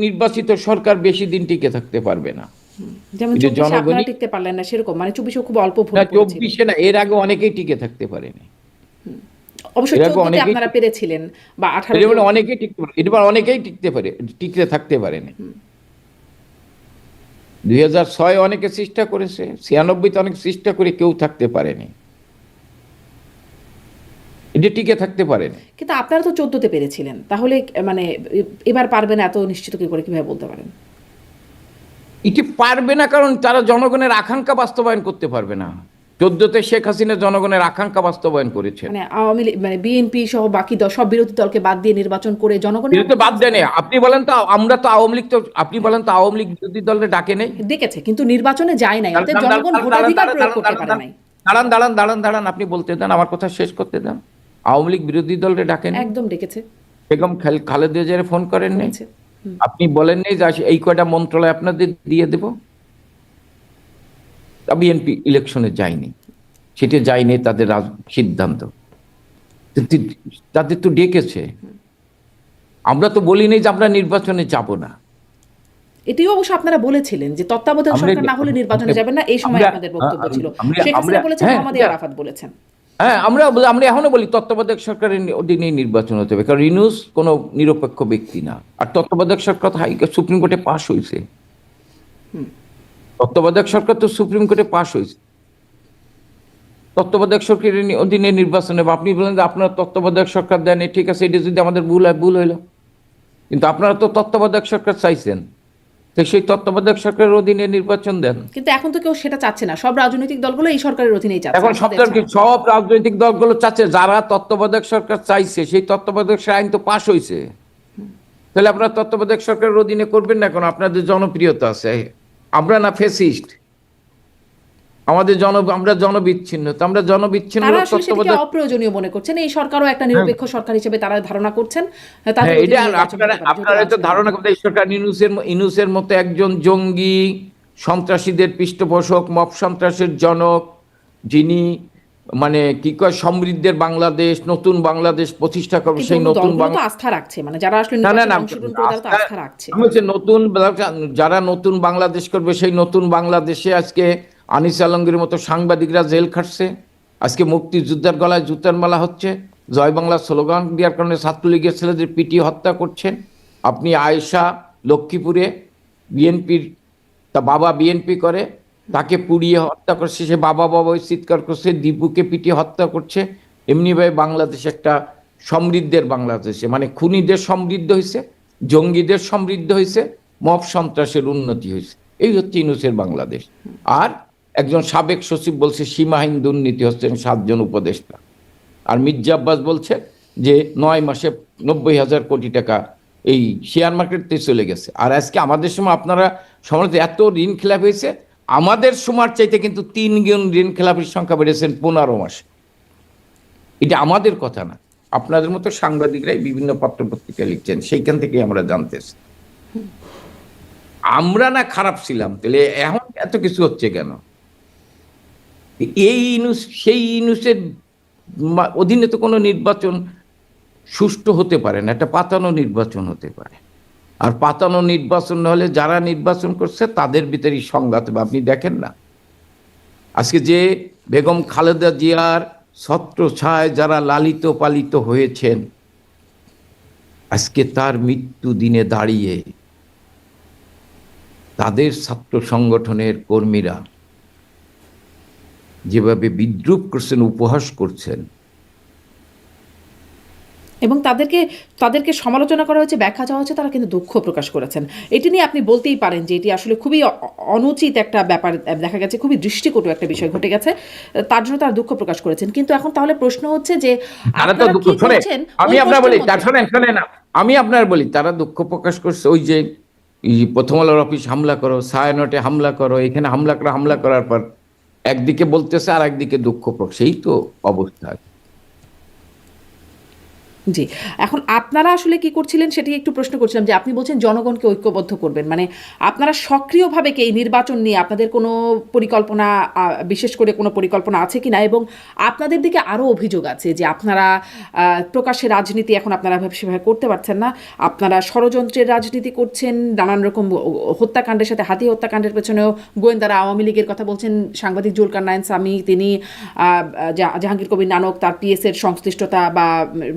Speaker 2: নির্বাচিত সরকার বেশি দিন টিকে থাকতে পারবে না।
Speaker 1: যেমন 24 আপনারা টিকতে পারলেন না, সেরকম মানে 24 খুব অল্প ভোট
Speaker 2: না,
Speaker 1: পড়েছিল।
Speaker 2: 24 না, এর আগে অনেকেই টিকে থাকতে পারেনি।
Speaker 1: অবশ্য 14 আপনারা পেরেছিলেন, বা 18
Speaker 2: অনেকেই টিকতে পারে, এটা অনেকেই টিকতে থাকতে পারেনি। 2006 অনেকে চেষ্টা করেছে, 96 তে অনেকে চেষ্টা করে কেউ থাকতে পারেনি, এটা টিকে থাকতে পারেনি।
Speaker 1: কিন্তু আপনারা তো 14তে পেরেছিলেন, তাহলে মানে এবার পারবে না এত নিশ্চিত করে কিভাবে বলতে পারেন?
Speaker 2: এটি পারবে না কারণ তারা জনগণের আকাঙ্ক্ষা বাস্তবায়ন করতে পারবে না। 14তে শেখ হাসিনা জনগণের আকাঙ্ক্ষা বাস্তবায়ন করেছে।
Speaker 1: মানে আওয়ামী লীগ, মানে বিএনপি সহ বাকি সব বিরোধী দলকে বাদ দিয়ে নির্বাচন করে জনগণের
Speaker 2: বাদ দেয়। আপনি বলেন তো, আমরা তো আওয়ামী লীগ, তো আপনি বলেন তো আওয়ামী লীগ বিরোধী দলের ডাকে নেই,
Speaker 1: ডেকেছে, কিন্তু নির্বাচনে যায় নাই, অর্থাৎ জনগণ ভোটাধিকার প্রয়োগ করতে পারে নাই।
Speaker 2: দাঁড়ান, আপনি বলতে দেন, আমার কথা শেষ করতে দেন। আওয়ামী লীগ বিরোধী দলের ডাকেন,
Speaker 1: একদম ডেকেছে।
Speaker 2: বেগম খালেদা জিয়ার ফোন করেন নাই? আপনি বলেন নাই যে এই কয়টা মন্ত্রণালয় আপনাদের দিয়ে দেব? বিএনপি ইলেকশনে যায়নি, সেটা যায়নি তাদের সিদ্ধান্ত, তাদের তো ডেকেছে। আমরা তো বলিনি যে আমরা নির্বাচনে যাব না।
Speaker 1: এটিও অবশ্য আপনারা বলেছিলেন যে তত্ত্বাবধায়ক সরকার না হলে নির্বাচনে যাবেন না, এই সময় আপনাদের বক্তব্য ছিল। শেখ হাসিনা বলেছেন, মোহাম্মদ আরাফাত বলেছেন।
Speaker 2: হ্যাঁ, আমরা এখনো বলি তত্ত্বাবধায়ক সরকারের অধীনেই নির্বাচন হতে হবে, কারণ ইউনূস কোনো নিরপেক্ষ ব্যক্তি না। আর তত্ত্বাবধায়ক সরকার সুপ্রিম কোর্টে পাশ হয়েছে, তত্ত্বাবধায়ক সরকার তো সুপ্রিম কোর্টে পাশ হয়েছে। তত্ত্বাবধায়ক সরকারের অধীনে নির্বাচন হবে। আপনি বলেন যে আপনারা তত্ত্বাবধায়ক সরকার দেন, ঠিক আছে, এটা যদি আমাদের ভুল হয়, ভুল হইল, কিন্তু আপনারা তো তত্ত্বাবধায়ক সরকার চাইছেন, তো সেই তত্ত্বাবধায়ক সরকারের অধীনে নির্বাচন দেন।
Speaker 1: কিন্তু এখন তো কেউ সেটা চাচ্ছে না, সব রাজনৈতিক দলগুলো এই সরকারের অধীনেই চাচ্ছে।
Speaker 2: এখন সব রাজনৈতিক দলগুলো চাচ্ছে, যারা তত্ত্বাবধায়ক সরকার চাইছে সেই তত্ত্বাবধায়ক আইন তো পাশ হয়েছে, তাহলে আপনারা তত্ত্বাবধায়ক সরকারের অধীনে করবেন না কেন? আপনাদের জনপ্রিয়তা আছে, আমরা না ফ্যাসিস্ট, আমরা জনবিচ্ছিন্ন, তো আমরা জনবিচ্ছিন্ন
Speaker 1: তত্ত্বাবধায়ক অপ্রয়োজনীয় মনে করছেন। এই সরকারও একটা নিরপেক্ষ সরকার হিসেবে তারা ধারণা করছেন।
Speaker 2: আপনারা তো ধারণা করতে, এই সরকার ইউনূসের মতো একজন জঙ্গি, সন্ত্রাসীদের পৃষ্ঠপোষক, মব সন্ত্রাসের জনক, যিনি মানে কি কয় সমৃদ্ধের বাংলাদেশ, নতুন বাংলাদেশ প্রতিষ্ঠা করবে, সেই নতুন
Speaker 1: বাংলাদেশ আস্থা রাখছে, মানে যারা আসলে অংশগ্রহণ করে তারা তো আস্থা রাখছে।
Speaker 2: যারা নতুন বাংলাদেশ করবে, সেই নতুন বাংলাদেশে আজকে আনিস আলমগীরের মতো সাংবাদিকরা জেল খাটছে, আজকে মুক্তিযোদ্ধার গলায় জুতার মালা হচ্ছে, জয় বাংলা স্লোগান দেওয়ার কারণে ছাত্রলীগের ছেলেদের পিটিয়ে হত্যা করছেন। আপনি আয়েশা লক্ষ্মীপুরে বিএনপির, তা বাবা বিএনপি করে, তাকে পুড়িয়ে হত্যা করছে, সে বাবা বাবা ওই চিৎকার করছে, দীপুকে পিটিয়ে হত্যা করছে। এমনিভাবে বাংলাদেশ একটা সমৃদ্ধের বাংলাদেশে, মানে খুনিদের সমৃদ্ধ হয়েছে, জঙ্গিদের সমৃদ্ধ হয়েছে, মব সন্ত্রাসের উন্নতি হয়েছে। এই হচ্ছে ইউনূসের বাংলাদেশ। আর একজন সাবেক সচিব বলছে সীমাহীন দুর্নীতি হচ্ছেন 7 জন উপদেষ্টা। আর মির্জা আব্বাস বলছে যে 9 মাসে 90,000 কোটি টাকা এই শেয়ার মার্কেটতে চলে গেছে। আর আজকে আমাদের সময় আপনারা সমাজে এত ঋণ খেলাপ হয়েছে, আমাদের সময়ের চাইতে কিন্তু 3 গুণ ঋণ খেলাপের সংখ্যা বেড়েছেন 15 মাসে। এটা আমাদের কথা না, আপনাদের মতো সাংবাদিকরাই বিভিন্ন পত্রপত্রিকা লিখছেন, সেইখান থেকে আমরা জানতেছি। আমরা না খারাপ ছিলাম, তাহলে এখন এত কিছু হচ্ছে কেন? এই ইউনূস সেই ইউনূসের অধীনে তো কোনো নির্বাচন সুষ্ঠু হতে পারে না, একটা পাতানো নির্বাচন হতে পারে। আর পাতানো নির্বাচন হলে যারা নির্বাচন করছে তাদের ভিতরেই সংঘাত হবে। আপনি দেখেন না আজকে যে বেগম খালেদা জিয়ার ছত্রছায়ায় যারা লালিত পালিত হয়েছেন, আজকে তার মৃত্যু দিনে দাঁড়িয়ে তাদের ছাত্র সংগঠনের কর্মীরা যেভাবে বিদ্রূপ করছেন, উপহাস করছেন,
Speaker 1: এবং তাদেরকে সমালোচনা করা হয়েছে, ব্যাখ্যা চাওয়া হচ্ছে, তারা কিন্তু দুঃখ প্রকাশ করেছেন। এটি নিয়ে আপনি বলতেই পারেন যে এটি আসলে খুবই অনুচিত একটা ব্যাপার, দেখা গেছে খুবই দৃষ্টিকটু একটা বিষয় ঘটে গেছে, তার জন্য তারা দুঃখ প্রকাশ করেছেন। কিন্তু এখন তাহলে প্রশ্ন হচ্ছে যে আপনারা কি করছেন?
Speaker 2: আমি আপনার বলি, শোনেন না, আমি আপনার বলি তারা দুঃখ প্রকাশ করছে। ওই যে প্রথম আলোর অফিস হামলা করো, ছায়ানটে হামলা করো, এখানে হামলা করার পর একদিকে বলতেছে আর একদিকে দুঃখ প্রকাশ, এই তো অবস্থা।
Speaker 1: জি, এখন আপনারা আসলে কি করছিলেন সেটি একটু প্রশ্ন করছিলাম, যে আপনি বলছেন জনগণকে ঐক্যবদ্ধ করবেন, মানে আপনারা সক্রিয়ভাবে কি এই নির্বাচন নিয়ে আপনাদের কোনো পরিকল্পনা, বিশেষ করে কোনো পরিকল্পনা আছে কিনা? এবং আপনাদের দিকে আরও অভিযোগ আছে যে আপনারা প্রকাশ্যে রাজনীতি এখন আপনারা সেভাবে করতে পারছেন না, আপনারা ষড়যন্ত্রের রাজনীতি করছেন, নানান রকম হত্যাকাণ্ডের সাথে, হাতি হত্যাকাণ্ডের পেছনেও গোয়েন্দারা আওয়ামী লীগের কথা বলছেন। সাংবাদিক জুলকার নাইন সামি, তিনি জাহাঙ্গীর কবির নানক, তার পিএসের সংশ্লিষ্টতা, বা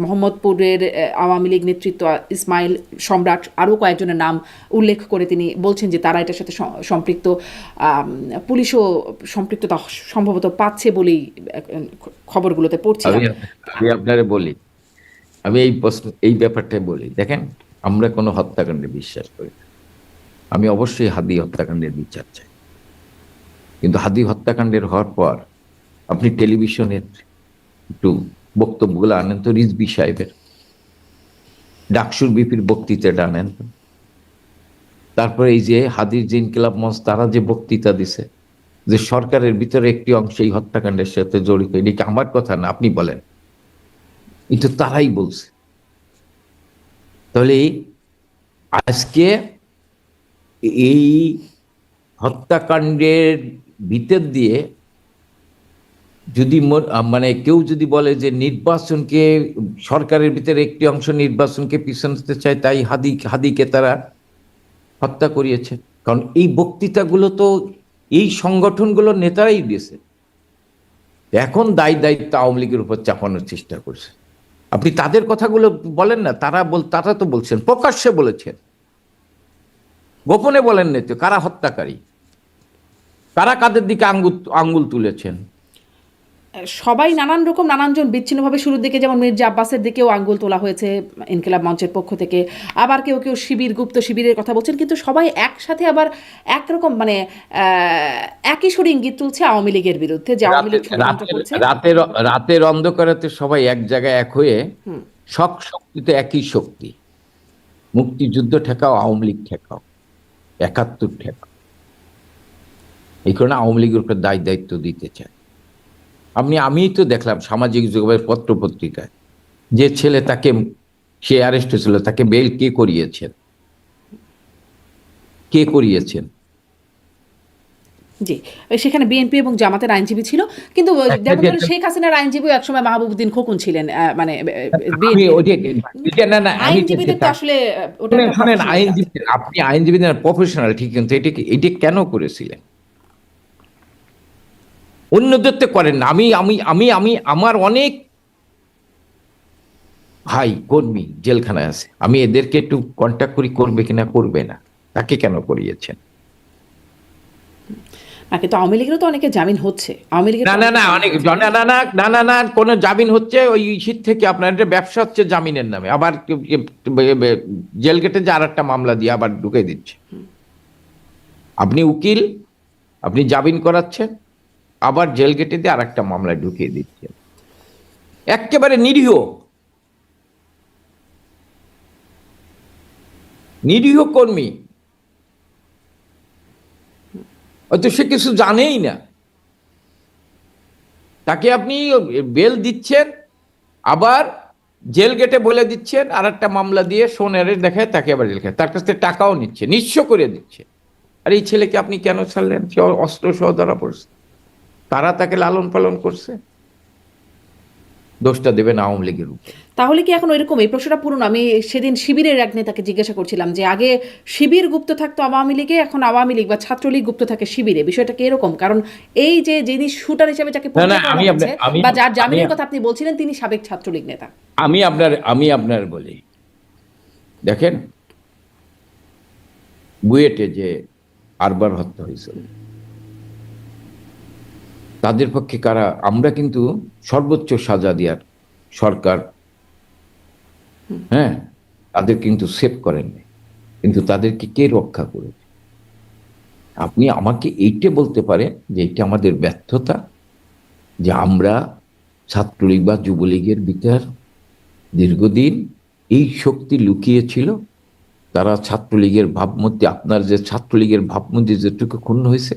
Speaker 1: মোহাম্মদপুরের আওয়ামী লীগ নেতৃত্ব ইসমাইল সম্রাট, আরও কয়েকজনের নাম উল্লেখ করে তিনি বলছেন যে তারা এটার সাথে সম্পৃক্ত। পুলিশও সম্পৃক্ততা সম্ভবত পাচ্ছে বলেই খবরগুলোতে পড়ছি।
Speaker 2: আমি আপনারে বলি, আমি এই ব্যাপারটাই বলি, দেখেন আমরা কোনো হত্যাকাণ্ডে বিশ্বাস করি না। আমি অবশ্যই হাদি হত্যাকাণ্ডের বিচার চাই, কিন্তু হাদি হত্যাকাণ্ডের হওয়ার পর আপনি টেলিভিশনের একটু বক্তব্যগুলো আনেন তো, রিজভী সাহেবের, ডাকসুর বিপির বক্তৃতাটা আনেন। তারপরে এই যে হাদির যে ইনকিলাব মঞ্চ, তারা যে বক্তৃতা দিছে যে সরকারের ভিতরে একটি অংশ এই হত্যাকাণ্ডের সাথে জড়িত, এটা কি আমার কথা না? আপনি বলেন, এটা তারাই বলছে। তাহলে আজকে এই হত্যাকাণ্ডের ভিতর দিয়ে যদি মানে কেউ যদি বলে যে নির্বাচনকে, সরকারের ভিতরে একটি অংশ নির্বাচনকে পিছাতে চায়, তাই হাদিকে তারা হত্যা করিয়েছে, কারণ এই বক্তৃতাগুলো তো এই সংগঠনগুলোর নেতারাই দিয়েছে। এখন দায়িত্ব আওয়ামী লীগের উপর চাপানোর চেষ্টা করছে। আপনি তাদের কথাগুলো বলেন না, তারা তো বলছেন, প্রকাশ্যে বলেছেন, গোপনে বলেন না তো কারা হত্যাকারী, কারা কাদের দিকে আঙ্গুল তুলেছেন।
Speaker 1: সবাই নানানজন বিচ্ছিন্নভাবে শুরুর দিকে, যেমন মির্জা আব্বাসের দিকেও আঙ্গুল তোলা হয়েছে ইনকিলাব মঞ্চের পক্ষ থেকে, আবার কেউ গুপ্ত শিবিরের কথা বলছেন, কিন্তু সবাই একসাথে আবার একরকম, মানে একই সুরে ইঙ্গিত তুলছে আওয়ামী লীগের বিরুদ্ধে, যে আওয়ামী লীগ ষড়যন্ত্র করছে।
Speaker 2: রাতের অন্ধকারেতে সবাই এক জায়গায় এক হয়ে, সব শক্তিতে একই শক্তি, মুক্তিযুদ্ধ ঠেকাও, আওয়ামী লীগ ঠেকাও, 71 ঠেকাও। এই কারণে আওয়ামী লীগের উপর দায়িত্ব দিতে চায়। আমি তো দেখলাম সামাজিক যোগাযোগ পত্রপত্রিকায়, যে ছেলে তাকে, সে অ্যারেস্ট হয়েছিল, তাকে বেল কে করিয়েছেন?
Speaker 1: জি, সেখানে বিএনপি এবং জামাতের আইনজীবী ছিল, কিন্তু শেখ হাসিনার আইনজীবী একসময় মাহবুবউদ্দিন খোকন ছিলেন, মানে আইনজীবীদের তো আসলে
Speaker 2: আপনি আইনজীবীদের প্রফেশনাল, ঠিক, কিন্তু এটা কেন করেছিলেন? অন্যদের তো করেন না। আমি আমি আমি আমি আমার অনেক ভাই কর্মী জেলখানায় আছে, আমি এদেরকে একটু কন্ট্যাক্ট করি, করবে কিনা, করবে না, তাকে কেন করিয়েছেন?
Speaker 1: না, কিন্তু আওয়ামী লীগেরও তো অনেকে জামিন হচ্ছে, আওয়ামী লীগের
Speaker 2: না
Speaker 1: তো
Speaker 2: না
Speaker 1: অনেকে
Speaker 2: না,
Speaker 1: জামিন
Speaker 2: অনেক
Speaker 1: হচ্ছে।
Speaker 2: না না না না না না, কোনো জামিন হচ্ছে ওই শীত থেকে। আপনার এটা ব্যবসা হচ্ছে জামিনের নামে, আবার জেল গেটে যে আর একটা মামলা দিয়ে আবার ঢুকে দিচ্ছে। আপনি উকিল, আপনি জামিন করাচ্ছেন, আবার জেল গেটে দিয়ে আর একটা মামলা ঢুকিয়ে দিচ্ছেন। একেবারে নিরীহ নিরীহ কর্মী, হয়তো সে কিছু জানেই না, তাকে আপনি বেল দিচ্ছেন, আবার জেল গেটে বলে দিচ্ছেন, আর একটা মামলা দিয়ে সোনারে দেখায় তাকে আবার জেল খায়, তার কাছ থেকে টাকাও নিচ্ছে, নিঃস্ব করে দিচ্ছে। আর এই ছেলেকে আপনি কেন ছাড়লেন? সে অস্ত্র সহ ধরা পড়ছে, তারা তাকে লালন পালন করছে। দোষটা দেবেন আওয়ামী লীগের উপর।
Speaker 1: তাহলে কি এখন এরকম? এই প্রশ্নটা পুরনো। আমি সেদিন শিবিরের এক নেতাকে জিজ্ঞাসা করছিলাম যে আগে শিবির গুপ্ত থাকতো আওয়ামী লীগে, এখন আওয়ামী লীগ বা ছাত্রলীগ গুপ্ত থাকে শিবিরে, বিষয়টা কি এরকম? কারণ এই যে যিনি শুটার হিসেবে যাকে
Speaker 2: না না,
Speaker 1: পরিচয় করা হচ্ছে
Speaker 2: আমি
Speaker 1: বা যার
Speaker 2: আমি
Speaker 1: জামিনের কথা আপনি বলছিলেন, তিনি সাবেক ছাত্রলীগ নেতা।
Speaker 2: আমি আপনার বলি, দেখেন বুয়েটে যে আরবার হত্যা হয়েছিল, তাদের পক্ষে কারা? আমরা কিন্তু সর্বোচ্চ সাজা দেওয়ার সরকার, হ্যাঁ, তাদের কিন্তু সেভ করেননি, কিন্তু তাদেরকে কে রক্ষা করেছে? আপনি আমাকে এইটা বলতে পারেন যে এটা আমাদের ব্যর্থতা, যে আমরা ছাত্রলীগ বা যুবলীগের ভিতর দীর্ঘদিন এই শক্তি লুকিয়েছিল, তারা ছাত্রলীগের ভাবমূর্তি, আপনার যে ছাত্রলীগের ভাবমূর্তি যেটুকু ক্ষুণ্ণ হয়েছে,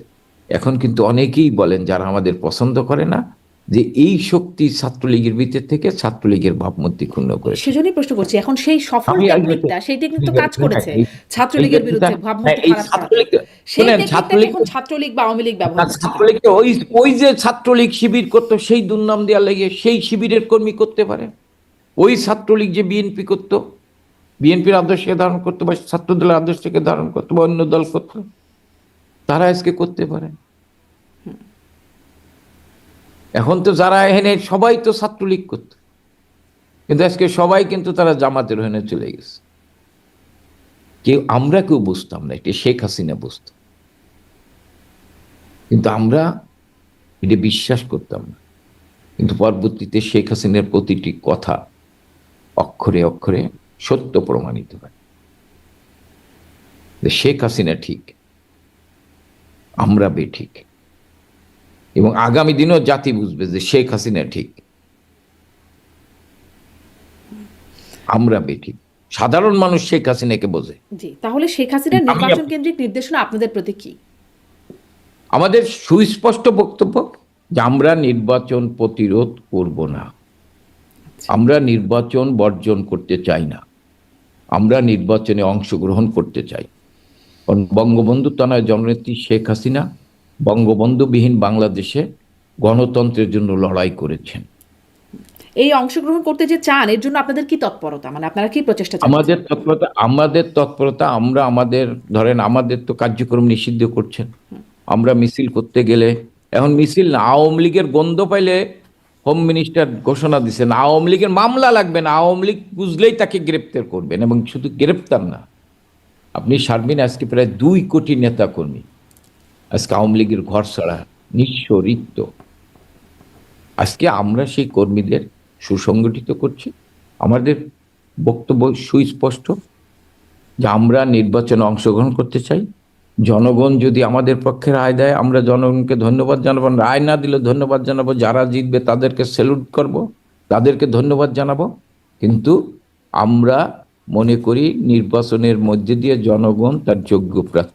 Speaker 2: এখন কিন্তু অনেকেই বলেন যারা আমাদের পছন্দ করে না, যে এই শক্তি ছাত্রলীগের ভিতর থেকে ছাত্রলীগের ভাবমূর্তি ক্ষুণ্ণ করেছে।
Speaker 1: সেজন্যই প্রশ্ন করছি, এখন সেই সফল
Speaker 2: আমি
Speaker 1: টেকনিকটা, সেই টেকনিক তো কাজ করেছে ছাত্রলীগের বিরুদ্ধে ভাবমূর্তি
Speaker 2: এই
Speaker 1: খারাপ করাতে।
Speaker 2: ছাত্রলীগ,
Speaker 1: সেই
Speaker 2: শুনেন,
Speaker 1: টেকনিকটাকে
Speaker 2: ছাত্রলীগ,
Speaker 1: এখন ছাত্রলীগ বা আওয়ামী লীগ ব্যবহার করছে কেন?
Speaker 2: ছাত্রলীগকে ওই ওই যে ছাত্রলীগ শিবির করতো, সেই দুর্নাম দেওয়া লেগে সেই শিবিরের কর্মী করতে পারে। ওই ছাত্রলীগ যে বিএনপি করতো, বিএনপির আদর্শকে ধারণ করতো বা ছাত্র দলের আদর্শকে ধারণ করতো বা অন্য দল করতো, তারা আজকে করতে পারে। এখন তো যারা এখানে সবাই তো ছাত্রলীগ করত, কিন্তু আজকে সবাই কিন্তু তারা জামাতের হয়ে চলে গেছে। আমরা কেউ বুঝতাম না, এটা শেখ হাসিনা বুঝত, কিন্তু আমরা এটা বিশ্বাস করতাম না। কিন্তু পরবর্তীতে শেখ হাসিনার প্রতিটি কথা অক্ষরে অক্ষরে সত্য প্রমাণিত হয়, যে শেখ হাসিনা ঠিক, আমরা বেঠিক। এবং আগামী দিনেও জাতি বুঝবে যে শেখ হাসিনা ঠিক, আমরা বেঠিক। সাধারণ মানুষ শেখ হাসিনাকে বোঝে।
Speaker 1: জি, তাহলে শেখ হাসিনার
Speaker 2: আমি
Speaker 1: নির্বাচন কেন্দ্রিক নির্দেশনা আপনাদের প্রতি কি?
Speaker 2: আমাদের সুস্পষ্ট বক্তব্য যে আমরা নির্বাচন প্রতিরোধ করব না, আমরা নির্বাচন বর্জন করতে চাই না, আমরা নির্বাচনে অংশগ্রহণ করতে চাই। কারণ বঙ্গবন্ধু তনয় জননেত্রী শেখ হাসিনা বঙ্গবন্ধুবিহীন বাংলাদেশে গণতন্ত্রের জন্য লড়াই করেছেন।
Speaker 1: এই অংশগ্রহণ করতে যে চান, এর জন্য আপনাদের কি তৎপরতা, মানে আপনারা কি প্রচেষ্টা চালাচ্ছেন?
Speaker 2: আমাদের তৎপরতা, আমরা আমাদের, ধরেন আমাদের তো কার্যক্রম নিষিদ্ধ করছেন। আমরা মিছিল করতে গেলে, এখন মিছিল না, আওয়ামী লীগের গন্ধ পাইলে হোম মিনিস্টার ঘোষণা দিচ্ছেন আওয়ামী লীগের মামলা লাগবে না, আওয়ামী লীগ বুঝলেই তাকে গ্রেপ্তার করবেন। এবং শুধু গ্রেপ্তার না, আপনি সারবেন আজকে প্রায় 2 কোটি নেতা কর্মী আজকে আওয়ামী লীগের ঘর ছাড়া, নিঃস্ব, রিক্ত। আজকে আমরা সেই কর্মীদের সুসংগঠিত করছি। আমাদের বক্তব্য সুস্পষ্ট যে আমরা নির্বাচনে অংশগ্রহণ করতে চাই। জনগণ যদি আমাদের পক্ষে রায় দেয়, আমরা জনগণকে ধন্যবাদ জানাবো, রায় না দিলে ধন্যবাদ জানাবো, যারা জিতবে তাদেরকে স্যালুট করব, তাদেরকে ধন্যবাদ জানাবো। কিন্তু আমরা মনে করি নির্বাচনের মধ্যে দিয়ে জনগণ তার যোগ্য প্রার্থী